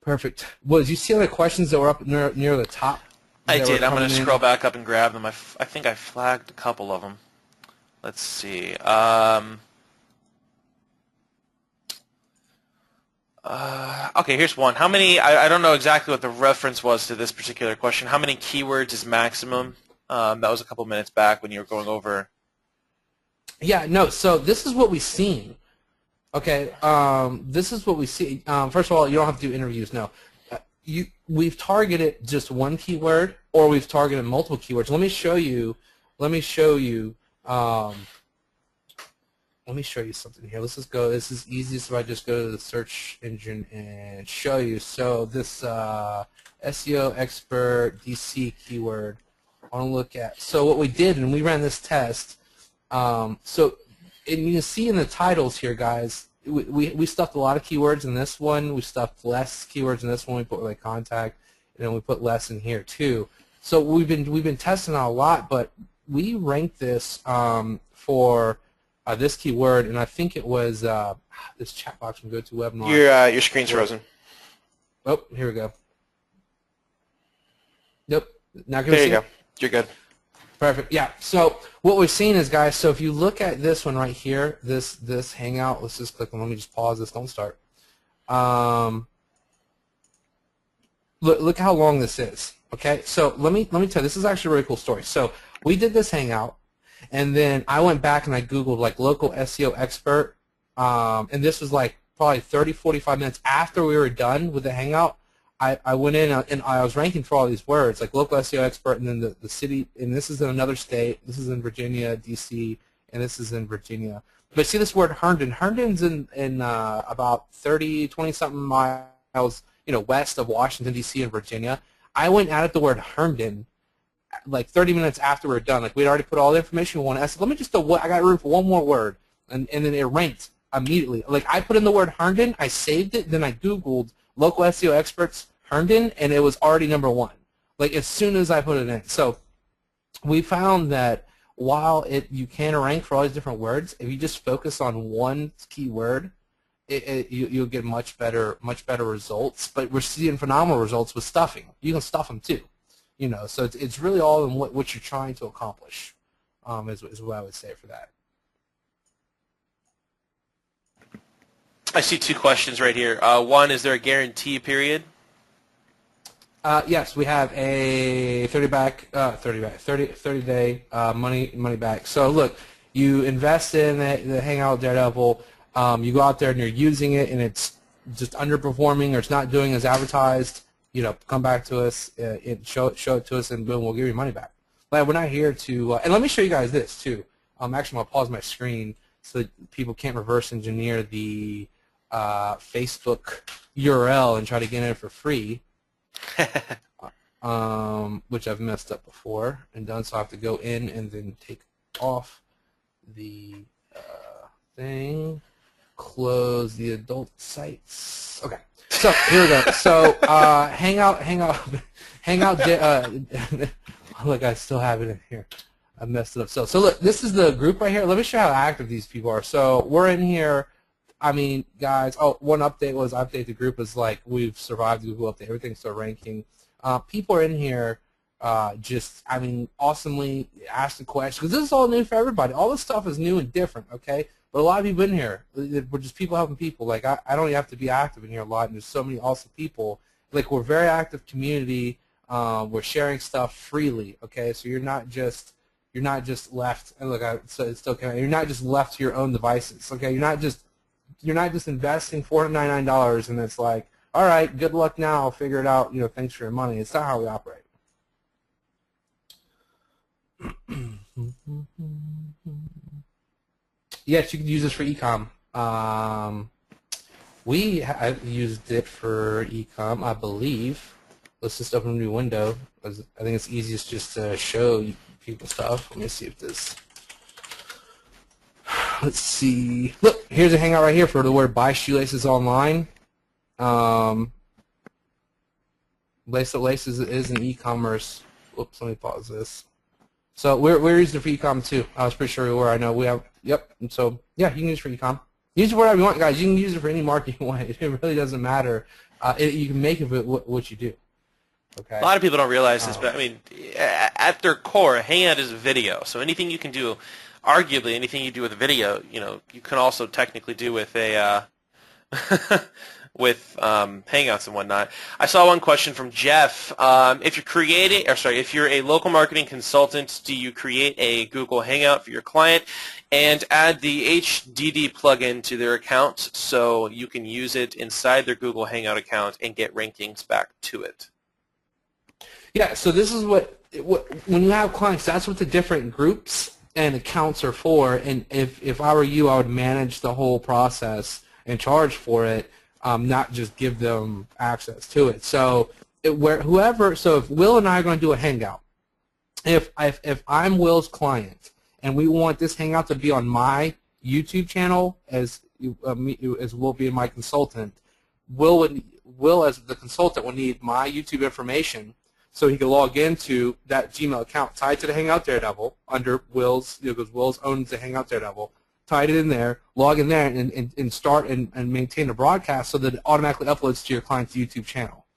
Perfect. Well, did you see other questions that were up near the top? I did. I'm going to scroll back up and grab them. I think I flagged a couple of them. Let's see. Okay, here's one. How many, I don't know exactly what the reference was to this particular question. How many keywords is maximum? That was a couple minutes back when you were going over. Yeah, no, so this is what we've seen. Okay, this is what we see. First of all, you don't have to do interviews, no. We've targeted just one keyword, or we've targeted multiple keywords. Let me show you something here. Let's just go. This is easiest if I just go to the search engine and show you. So this SEO expert DC keyword, I want to look at. So what we did, and we ran this test. And you can see in the titles here, guys, we stuffed a lot of keywords in this one. We stuffed less keywords in this one. We put like contact, and then we put less in here too. So we've been testing out a lot, but we ranked this for this keyword, and I think it was this chat box from GoToWebinar. Your screen's frozen. Oh, here we go. Nope. Now can there we you see go. You're good. Perfect. Yeah. So what we've seen is, guys, so if you look at this one right here, this Hangout, let's just click on. Let me just pause this. Don't start. Look how long this is. Okay. So let me tell you, this is actually a really cool story. So we did this Hangout, and then I went back and I Googled like local SEO expert, and this was like probably 30, 45 minutes after we were done with the Hangout. I went in and I was ranking for all these words, like local SEO expert, and then the city, and this is in another state. This is in Virginia, D.C., and this is in Virginia. But see this word Herndon. Herndon's in about 20-something miles, west of Washington, D.C. and Virginia. I went and added the word Herndon like 30 minutes after we were done. Like we'd already put all the information we wanted. I said, let me just I got room for one more word, and then it ranked immediately. Like I put in the word Herndon, I saved it, then I Googled local SEO experts Herndon, and it was already #1. Like as soon as I put it in. So we found that while you can rank for all these different words, if you just focus on one keyword, you'll get much better results. But we're seeing phenomenal results with stuffing. You can stuff them too, So it's really all in what you're trying to accomplish. Is what I would say for that. I see two questions right here. One, is there a guarantee period? Yes, we have a 30-day money back. So look, you invest in the Hangout with Daredevil. You go out there and you're using it, and it's just underperforming or it's not doing as advertised. Come back to us, show it to us, and boom, we'll give you money back. But we're not here to. And let me show you guys this too. Actually, I'm gonna pause my screen so that people can't reverse engineer the Facebook URL and try to get in for free. Which I've messed up before and done, so I have to go in and then take off the thing, close the adult sites. Okay, so here we go. So Hangout. Look, I still have it in here. I messed it up. So look, this is the group right here. Let me show you how active these people are. So we're in here. I mean, guys. Oh, one update was update the group is like we've survived the Google update. Everything's still ranking. People are in here just, I mean, awesomely asking questions because this is all new for everybody. All this stuff is new and different, okay? But a lot of people in here, we're just people helping people. Like, I don't even have to be active in here a lot, and there's so many awesome people. Like, we're a very active community. We're sharing stuff freely, okay? So you're not just left, and look, so it's still coming. You're not just left to your own devices, okay? You're not just investing $499 and it's like, all right, good luck now. I'll figure it out. You know, thanks for your money. It's not how we operate. Yes, you can use this for e-com. I've used it for e-com, I believe. Let's just open a new window. I think it's easiest just to show people stuff. Let me see if this. Let's see. Look, here's a hangout right here for the word buy shoelaces online. Lace Up Laces is an e-commerce. Whoops, let me pause this. So we're using it for e-com too. I was pretty sure we were. I know we have. Yep. And so yeah, you can use it for e-com. Use it whatever you want, guys. You can use it for any market you want. It really doesn't matter. You can make of it what you do. Okay. A lot of people don't realize this, but I mean, at their core, a Hangout is a video. So anything you can do, arguably anything you do with a video, you know, you can also technically do with a with Hangouts and whatnot. I saw one question from Jeff. If you're a local marketing consultant, do you create a Google Hangout for your client and add the HDD plugin to their account so you can use it inside their Google Hangout account and get rankings back to it? Yeah, so this is what when you have clients, that's what the different groups and accounts are for. And if I were you, I would manage the whole process and charge for it, not just give them access to it. So if Will and I are going to do a hangout, if I'm Will's client and we want this hangout to be on my YouTube channel as Will being my consultant, Will as the consultant will need my YouTube information so he can log into that Gmail account tied to the Hangout Daredevil under Will's, because Will's owns the Hangout Daredevil. Tied it in there, log in there, and start and maintain a broadcast so that it automatically uploads to your client's YouTube channel.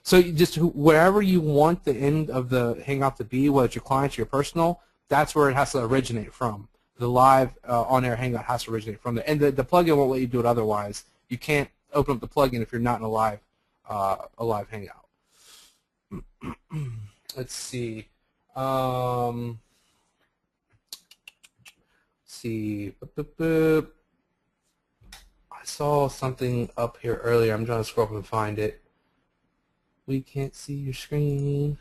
So you just wherever you want the end of the Hangout to be, whether it's your client's or your personal, that's where it has to originate from. The live on-air Hangout has to originate from there. And the plugin won't let you do it otherwise. You can't open up the plugin if you're not in a live Hangout. Let's see. I saw something up here earlier. I'm trying to scroll up and find it. We can't see your screen.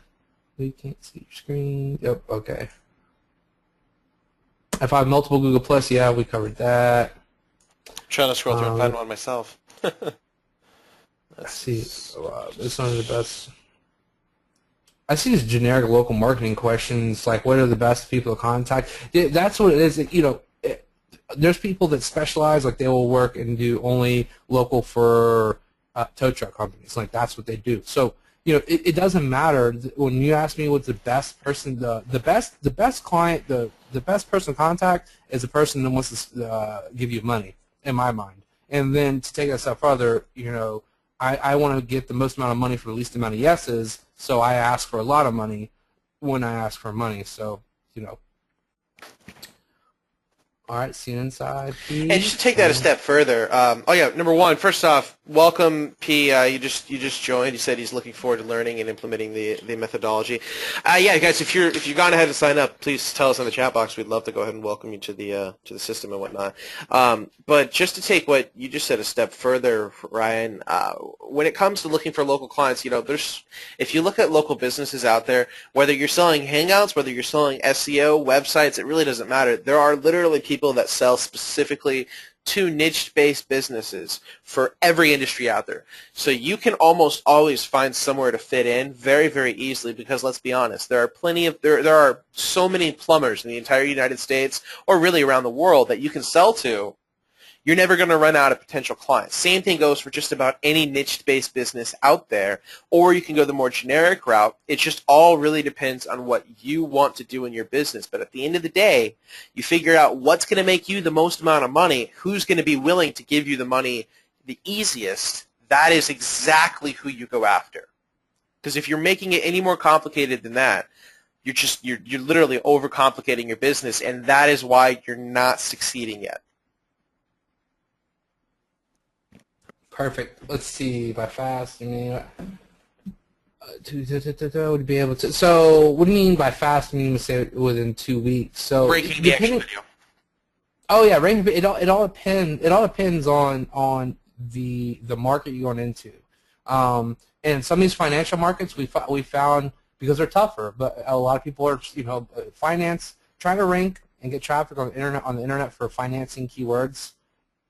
We can't see your screen. Yep, okay. If I have multiple Google Plus, yeah, we covered that. I'm trying to scroll through and find one myself. Let's see. This one is the best. I see these generic local marketing questions, like what are the best people to contact. That's what it is. There's people that specialize, like they will work and do only local for tow truck companies. Like that's what they do. So it doesn't matter when you ask me what's the best person. The best client, the best person to contact is the person that wants to give you money, in my mind. And then to take it a step further, I want to get the most amount of money for the least amount of yeses. So I ask for a lot of money when I ask for money. So All right, see you inside, please. And just to take that a step further, number one, first off, welcome, P. You just joined. He said he's looking forward to learning and implementing the methodology. Yeah, guys, if you've gone ahead and signed up, please tell us in the chat box. We'd love to go ahead and welcome you to the system and whatnot. But just to take what you just said a step further, Ryan, when it comes to looking for local clients, if you look at local businesses out there, whether you're selling Hangouts, whether you're selling SEO, websites, it really doesn't matter. There are literally people that sell specifically to niche-based businesses for every industry out there. So you can almost always find somewhere to fit in very, very easily because let's be honest, there are so many plumbers in the entire United States or really around the world that you can sell to. You're never going to run out of potential clients. Same thing goes for just about any niche-based business out there, or you can go the more generic route. It just all really depends on what you want to do in your business. But at the end of the day, you figure out what's going to make you the most amount of money, who's going to be willing to give you the money the easiest. That is exactly who you go after. Because if you're making it any more complicated than that, you're literally overcomplicating your business, and that is why you're not succeeding yet. Perfect. Let's see. By fast, I mean, would be able to. So, what do you mean by fast? I mean, say within 2 weeks. So, breaking the action video. Oh yeah, ranking. It all depends. It all depends on the market you're going into. And some of these financial markets we found because they're tougher, but a lot of people are finance trying to rank and get traffic on the internet for financing keywords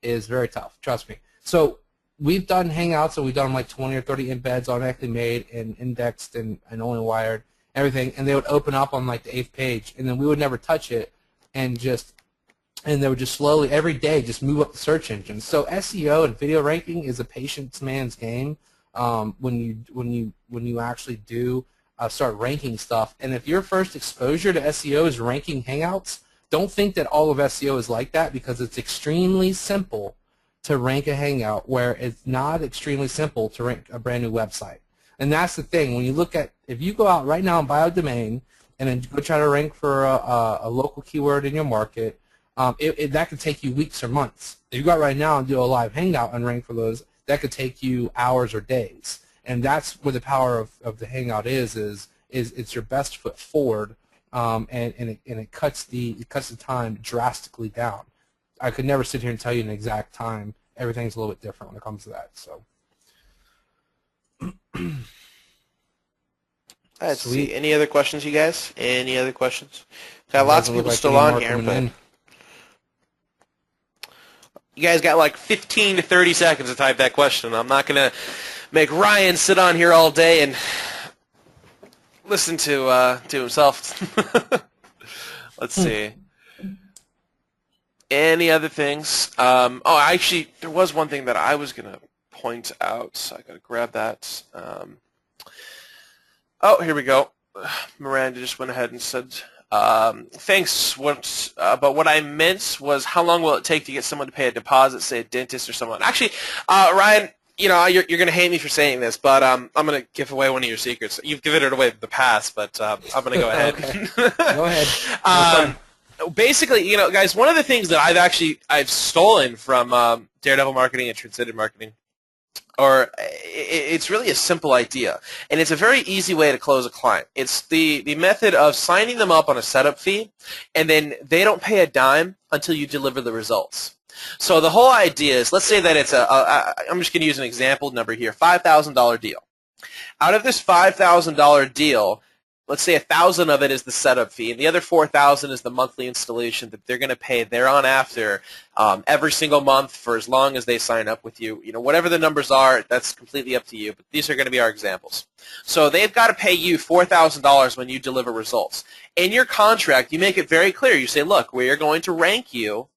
is very tough. Trust me. So. We've done Hangouts, and we've done like 20 or 30 embeds automatically made and indexed and only wired, everything, and they would open up on like the 8th page, and then we would never touch it, and they would just slowly every day just move up the search engine. So SEO and video ranking is a patience man's game when you actually do start ranking stuff. And if your first exposure to SEO is ranking Hangouts, don't think that all of SEO is like that because it's extremely simple to rank a Hangout where it's not extremely simple to rank a brand new website. And that's the thing. When you look at, if you go out right now and buy a domain and then go try to rank for a local keyword in your market, that could take you weeks or months. If you go out right now and do a live Hangout and rank for those, that could take you hours or days. And that's where the power of the Hangout is it's your best foot forward, and it cuts the time drastically down. I could never sit here and tell you an exact time. Everything's a little bit different when it comes to that. So, let's see. Any other questions, you guys? Any other questions? Got lots of people still on here, but you guys got like 15 to 30 seconds to type that question. I'm not gonna make Ryan sit on here all day and listen to himself. Let's see. Any other things? Actually, there was one thing that I was going to point out, so I got to grab that. Here we go. Miranda just went ahead and said, thanks, but what I meant was how long will it take to get someone to pay a deposit, say a dentist or someone? Actually, Ryan, you're going to hate me for saying this, but I'm going to give away one of your secrets. You've given it away in the past, but I'm going to go ahead. Go ahead. Basically, guys, one of the things that I've stolen from Daredevil Marketing and Transcended Marketing, or it's really a simple idea, and it's a very easy way to close a client. It's the method of signing them up on a setup fee, and then they don't pay a dime until you deliver the results. So the whole idea is, let's say that it's I'm just going to use an example number here, $5,000 deal. Out of this $5,000 deal, let's say 1,000 of it is the setup fee, and the other 4,000 is the monthly installation that they're going to pay thereon after every single month for as long as they sign up with you. Whatever the numbers are, that's completely up to you, but these are going to be our examples. So they've got to pay you $4,000 when you deliver results. In your contract, you make it very clear. You say, look, we are going to rank you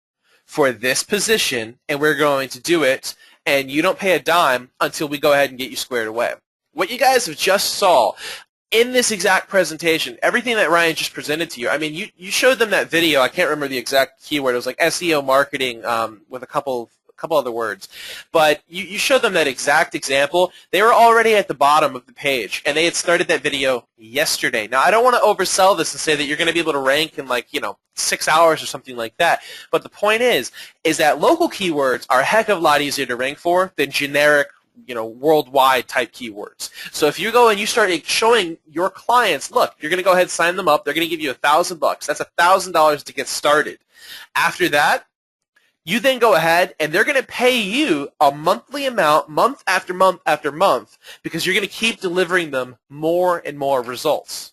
for this position, and we're going to do it, and you don't pay a dime until we go ahead and get you squared away. What you guys have just saw in this exact presentation, everything that Ryan just presented to you, I mean, you showed them that video. I can't remember the exact keyword. It was like SEO marketing with a couple couple other words. But you showed them that exact example. They were already at the bottom of the page, and they had started that video yesterday. Now, I don't want to oversell this and say that you're going to be able to rank in 6 hours or something like that. But the point is that local keywords are a heck of a lot easier to rank for than generic, worldwide type keywords. So if you go and you start showing your clients, look, you're going to go ahead and sign them up. They're going to give you $1,000. That's $1,000 to get started. After that, you then go ahead and they're going to pay you a monthly amount, month after month after month, because you're going to keep delivering them more and more results.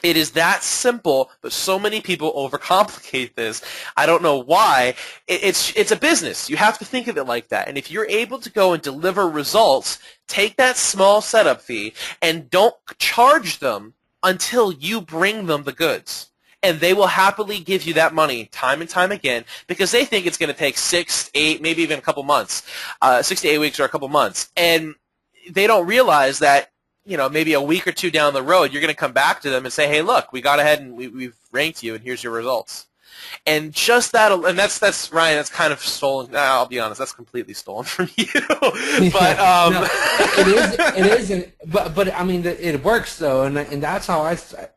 It is that simple, but so many people overcomplicate this. I don't know why. It's a business. You have to think of it like that. And if you're able to go and deliver results, take that small setup fee and don't charge them until you bring them the goods. And they will happily give you that money time and time again because they think it's going to take 6, 8, maybe even a couple months, 6 to 8 weeks or a couple months. And they don't realize that maybe a week or two down the road, you're going to come back to them and say, hey, look, we got ahead and we've ranked you, and here's your results. And just that, and that's Ryan, that's kind of stolen. I'll be honest, that's completely stolen from you. But no, it is, but I mean, it works though, and that's how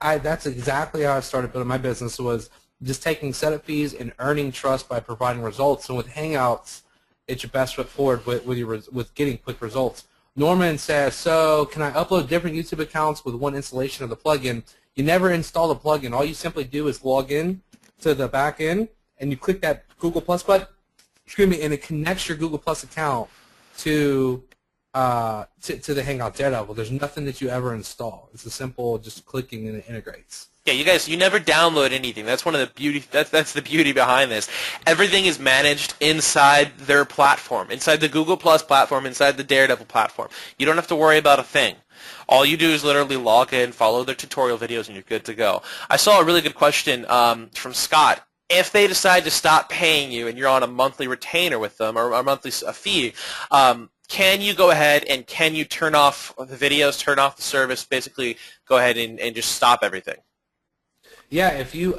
that's exactly how I started building my business, was just taking setup fees and earning trust by providing results. And with Hangouts, it's your best foot forward with getting quick results. Norman says, so can I upload different YouTube accounts with one installation of the plugin? You never install the plugin. All you simply do is log in to the back end, and you click that Google Plus button, and it connects your Google Plus account to the Hangout Daredevil. There's nothing that you ever install. It's a simple just clicking, and it integrates. Yeah, you guys, you never download anything. That's one of the beauty. That's the beauty behind this. Everything is managed inside their platform, inside the Google Plus platform, inside the Daredevil platform. You don't have to worry about a thing. All you do is literally log in, follow their tutorial videos, and you're good to go. I saw a really good question from Scott. If they decide to stop paying you and you're on a monthly retainer with them or a monthly fee, can you go ahead and can you turn off the videos, turn off the service, basically go ahead and just stop everything? Yeah, if you do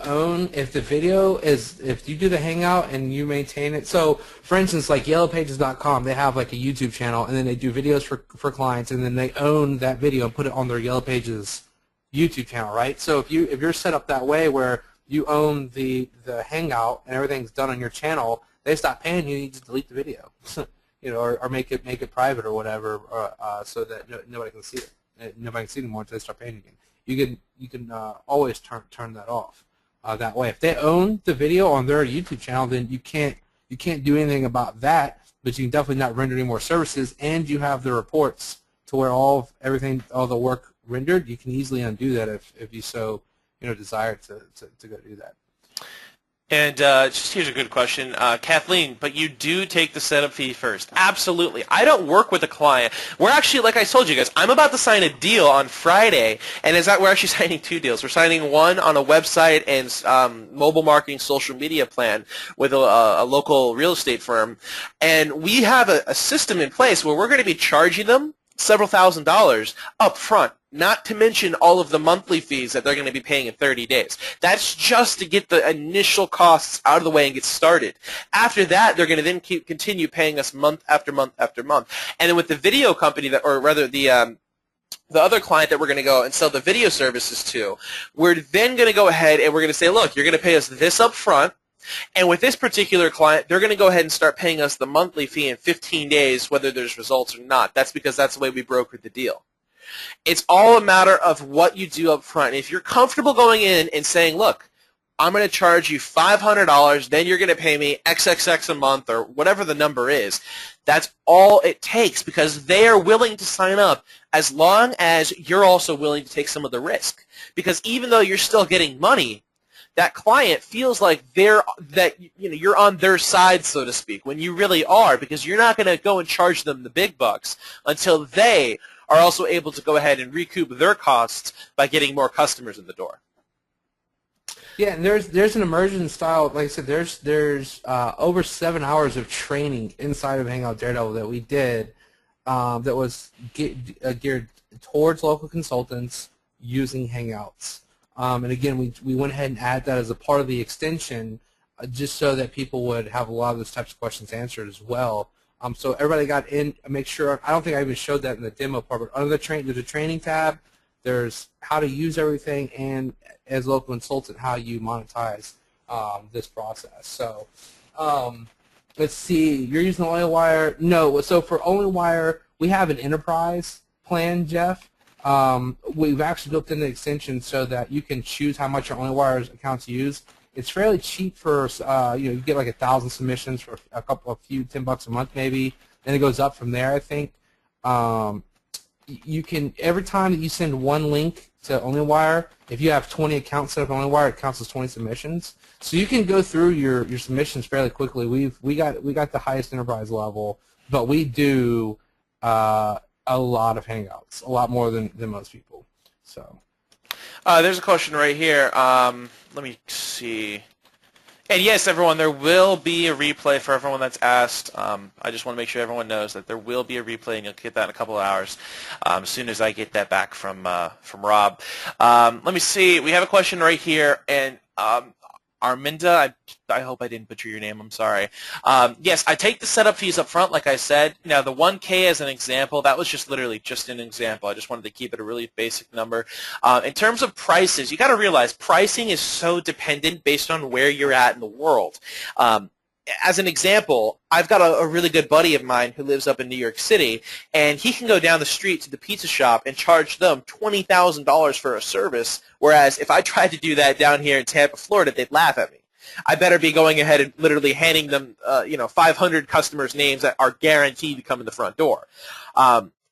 the Hangout and you maintain it. So, for instance, like YellowPages.com, they have like a YouTube channel, and then they do videos for clients, and then they own that video and put it on their Yellow Pages YouTube channel, right? So if you're set up that way where you own the Hangout and everything's done on your channel, they stop paying you, you just delete the video, or make it private or whatever, so that nobody can see it. Nobody can see it anymore until they start paying again. You can always turn that off that way. If they own the video on their YouTube channel, then you can't do anything about that. But you can definitely not render any more services, and you have the reports to where all the work rendered. You can easily undo that if you so desire to go do that. And just here's a good question, Kathleen, but you do take the setup fee first. Absolutely. I don't work with a client. We're actually, like I told you guys, I'm about to sign a deal on Friday, and we're actually signing 2 deals. We're signing one on a website and mobile marketing social media plan with a local real estate firm, and we have a system in place where we're going to be charging them several $1,000s up front, not to mention all of the monthly fees that they're going to be paying in 30 days. That's just to get the initial costs out of the way and get started. After that, they're going to then continue paying us month after month after month. And then with the video company, or rather the other client that we're going to go and sell the video services to, we're then going to go ahead and we're going to say, look, you're going to pay us this up front. And with this particular client, they're going to go ahead and start paying us the monthly fee in 15 days, whether there's results or not. That's because that's the way we brokered the deal. It's all a matter of what you do up front. If you're comfortable going in and saying, look, I'm going to charge you $500, then you're going to pay me XXX a month or whatever the number is, that's all it takes because they are willing to sign up as long as you're also willing to take some of the risk. Because even though you're still getting money, that client feels like you're on their side, so to speak, when you really are, because you're not going to go and charge them the big bucks until they are also able to go ahead and recoup their costs by getting more customers in the door. Yeah, and there's an immersion style. Like I said, there's over 7 hours of training inside of Hangout Daredevil that we did that was geared towards local consultants using Hangouts. And again, we went ahead and added that as a part of the extension just so that people would have a lot of those types of questions answered as well. So everybody got in. Make sure. I don't think I even showed that in the demo part, but under the there's a training tab. There's how to use everything, and as a local consultant, how you monetize this process. So let's see. You're using OnlyWire? No. So for OnlyWire, we have an enterprise plan, Jeff. We've actually built in the extension so that you can choose how much your OnlyWire accounts use. It's fairly cheap for you get like 1,000 submissions for a few $10 a month maybe. Then it goes up from there. I think you can every time that you send one link to OnlyWire, if you have 20 accounts set up on OnlyWire, it counts as 20 submissions. So you can go through your submissions fairly quickly. We got the highest enterprise level, but we do a lot of Hangouts, a lot more than most people. So there's a question right here. Let me see. And yes, everyone, there will be a replay for everyone that's asked. I just want to make sure everyone knows that there will be a replay, and you'll get that in a couple of hours as soon as I get that back from Rob. Let me see. We have a question right here, and Arminda, I hope I didn't butcher your name. I'm sorry. Yes, I take the setup fees up front, like I said. Now, the 1K as an example, that was just literally just an example. I just wanted to keep it a really basic number. In terms of prices, you got to realize pricing is so dependent based on where you're at in the world. As an example, I've got a really good buddy of mine who lives up in New York City, and he can go down the street to the pizza shop and charge them $20,000 for a service, whereas if I tried to do that down here in Tampa, Florida, they'd laugh at me. I better be going ahead and literally handing them 500 customers' names that are guaranteed to come in the front door.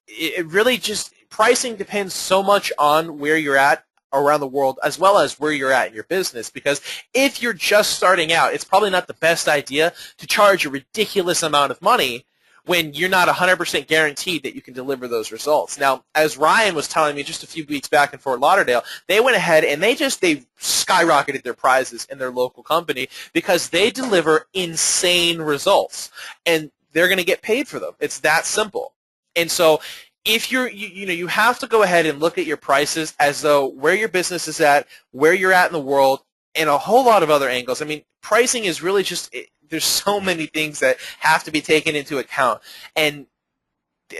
It really just – pricing depends so much on where you're at around the world, as well as where you're at in your business, because if you're just starting out, it's probably not the best idea to charge a ridiculous amount of money when you're not 100% guaranteed that you can deliver those results. Now, as Ryan was telling me just a few weeks back in Fort Lauderdale, they went ahead and they skyrocketed their prizes in their local company because they deliver insane results, and they're going to get paid for them. It's that simple. And so if you have to go ahead and look at your prices as though where your business is at, where you're at in the world, and a whole lot of other angles. I mean, pricing is really just there's so many things that have to be taken into account, and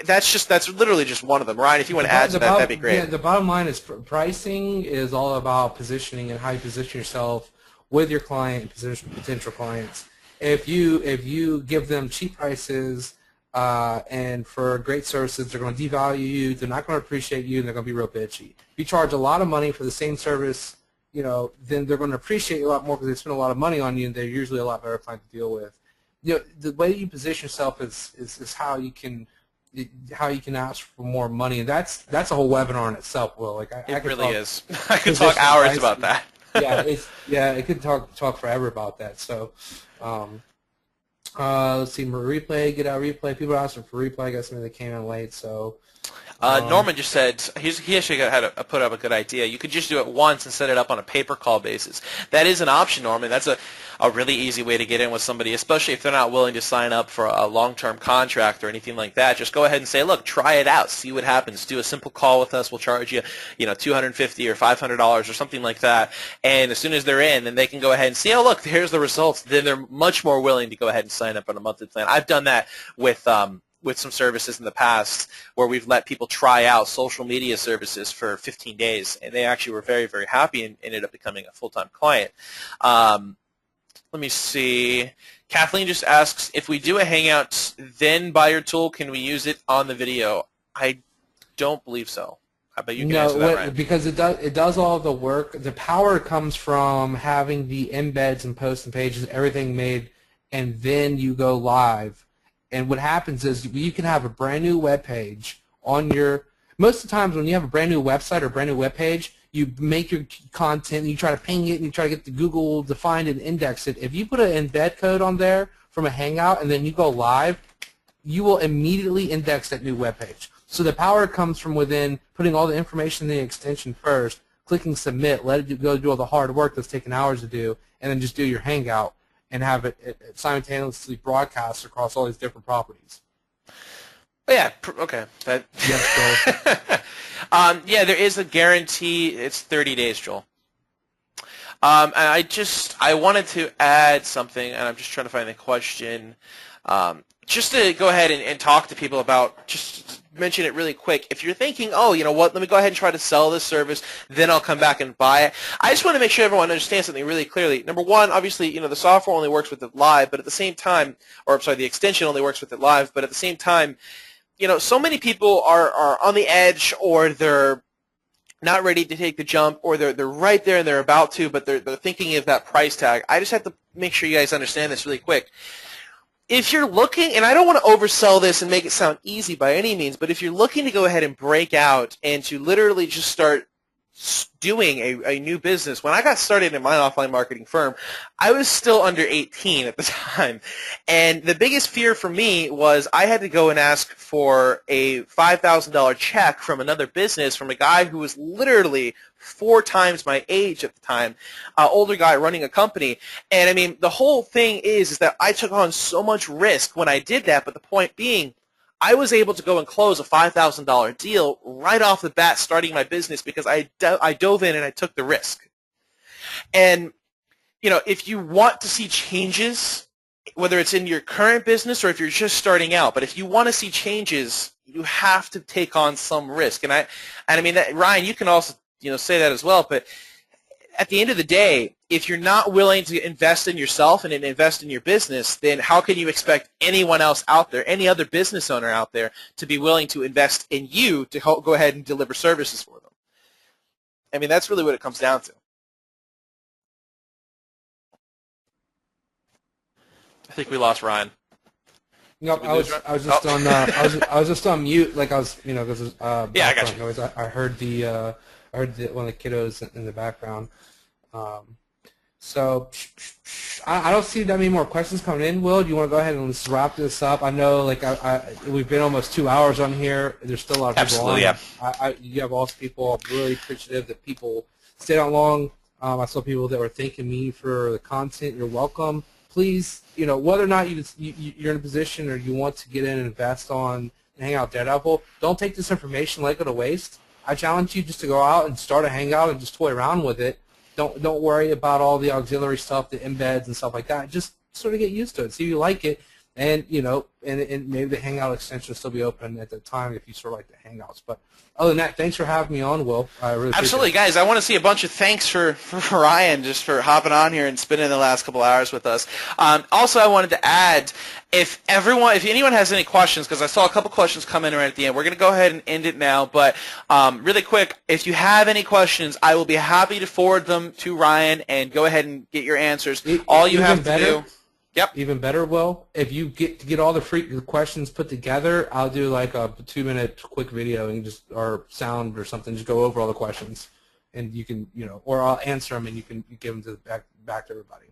that's literally just one of them. Ryan, if you want to add to that, that'd be great. Yeah, the bottom line is pricing is all about positioning and how you position yourself with your client and potential clients. If you give them cheap prices and for great services, they're going to devalue you. They're not going to appreciate you, and they're going to be real bitchy. If you charge a lot of money for the same service, then they're going to appreciate you a lot more because they spend a lot of money on you, and they're usually a lot better client to deal with. The way you position yourself is how you can ask for more money, and that's a whole webinar in itself. Will it really is. I could talk hours about that. It could talk forever about that. So. Let's see, replay, get out replay. People are asking for replay. I guess maybe they came in late, so. Norman just said he actually had to put up a good idea. You could just do it once and set it up on a pay-per-call basis. That is an option, Norman. That's a really easy way to get in with somebody, especially if they're not willing to sign up for a long-term contract or anything like that. Just go ahead and say, look, try it out, see what happens. Do a simple call with us. We'll charge you, $250 or $500 or something like that. And as soon as they're in, then they can go ahead and see, oh, look, here's the results. Then they're much more willing to go ahead and sign up on a monthly plan. I've done that with some services in the past where we've let people try out social media services for 15 days, and they actually were very, very happy and ended up becoming a full-time client. Let me see. Kathleen just asks, if we do a Hangout, then buy your tool, can we use it on the video? I don't believe so. I bet you can answer that, right? Because it does all the work. The power comes from having the embeds and posts and pages, everything made, and then you go live. And what happens is you can have a brand new web page on your. Most of the times when you have a brand new website or brand new web page, you make your content and you try to ping it and you try to get to Google to find and index it. If you put an embed code on there from a Hangout and then you go live, you will immediately index that new web page. So the power comes from within putting all the information in the extension first, clicking submit, let it go do all the hard work that's taken hours to do, and then just do your Hangout and have it simultaneously broadcast across all these different properties. Yeah, okay. Yeah, there is a guarantee. It's 30 days, Joel. And I wanted to add something, and I'm just trying to find the question. Just to go ahead and talk to people about, just mention it really quick. If you're thinking, oh, you know what, let me go ahead and try to sell this service, then I'll come back and buy it. I just want to make sure everyone understands something really clearly. Number one, obviously, you know, the software only works with it live, but at the same time, or I'm sorry, the extension only works with it live, but at the same time, you know, so many people are on the edge, or they're not ready to take the jump, or they're right there and they're about to, but they're thinking of that price tag. I just have to make sure you guys understand this really quick. If you're looking, and I don't want to oversell this and make it sound easy by any means, but if you're looking to go ahead and break out and to literally just start doing a new business, when I got started in my offline marketing firm, I was still under 18 at the time. And the biggest fear for me was I had to go and ask for a $5,000 check from another business from a guy who was literally 4 times my age at the time, older guy running a company. And I mean, the whole thing is that I took on so much risk when I did that, but the point being, I was able to go and close a $5,000 deal right off the bat starting my business because I dove in and I took the risk. And, you know, if you want to see changes, whether it's in your current business or if you're just starting out, but if you want to see changes, you have to take on some risk. And I mean, Ryan, you can also, you know, say that as well, but at the end of the day, if you're not willing to invest in yourself and invest in your business, then how can you expect anyone else out there, any other business owner out there, to be willing to invest in you to go ahead and deliver services for them? I mean, that's really what it comes down to. I think we lost Ryan. Nope, I was just on I was just on mute, like I was, you know, because yeah, I got you. Noise. I heard one of the kiddos in the background. So I don't see that many more questions coming in. Will, do you want to go ahead and let's wrap this up? I know, like we've been almost 2 hours on here. There's still a lot of people on. Yeah. You have awesome people. I'm really appreciative that people stayed on long. I saw people that were thanking me for the content. You're welcome. Please, you know, whether or not you're in a position or you want to get in and invest on and hang out Daredevil, don't take this information like it to waste. I challenge you just to go out and start a hangout and just toy around with it. Don't worry about all the auxiliary stuff, the embeds and stuff like that. Just sort of get used to it, see if you like it, and you know, and maybe the hangout extension will still be open at the time if you sort of like the hangouts. But other than that, thanks for having me on, Will. I really absolutely, guys. I want to see a bunch of thanks for Ryan just for hopping on here and spending the last couple hours with us. Also, I wanted to add, if anyone has any questions, because I saw a couple questions come in right at the end, we're going to go ahead and end it now. But really quick, if you have any questions, I will be happy to forward them to Ryan and go ahead and get your answers. All you have to do. Yep. Even better, Will, if you get all the questions put together, I'll do like a 2-minute quick video and just or sound or something. Just go over all the questions, and you can, you know, or I'll answer them and you give them to back to everybody.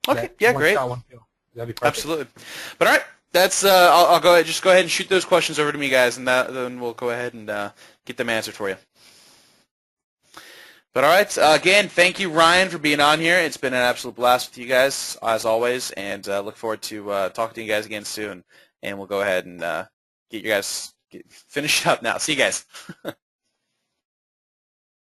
Okay. Yeah. Great. That'd be perfect. Absolutely. But all right, that's I'll go ahead and shoot those questions over to me, guys, and then we'll go ahead and get them answered for you. But all right, again, thank you, Ryan, for being on here. It's been an absolute blast with you guys, as always, and look forward to talking to you guys again soon. And we'll go ahead and get you guys finished up now. See you guys.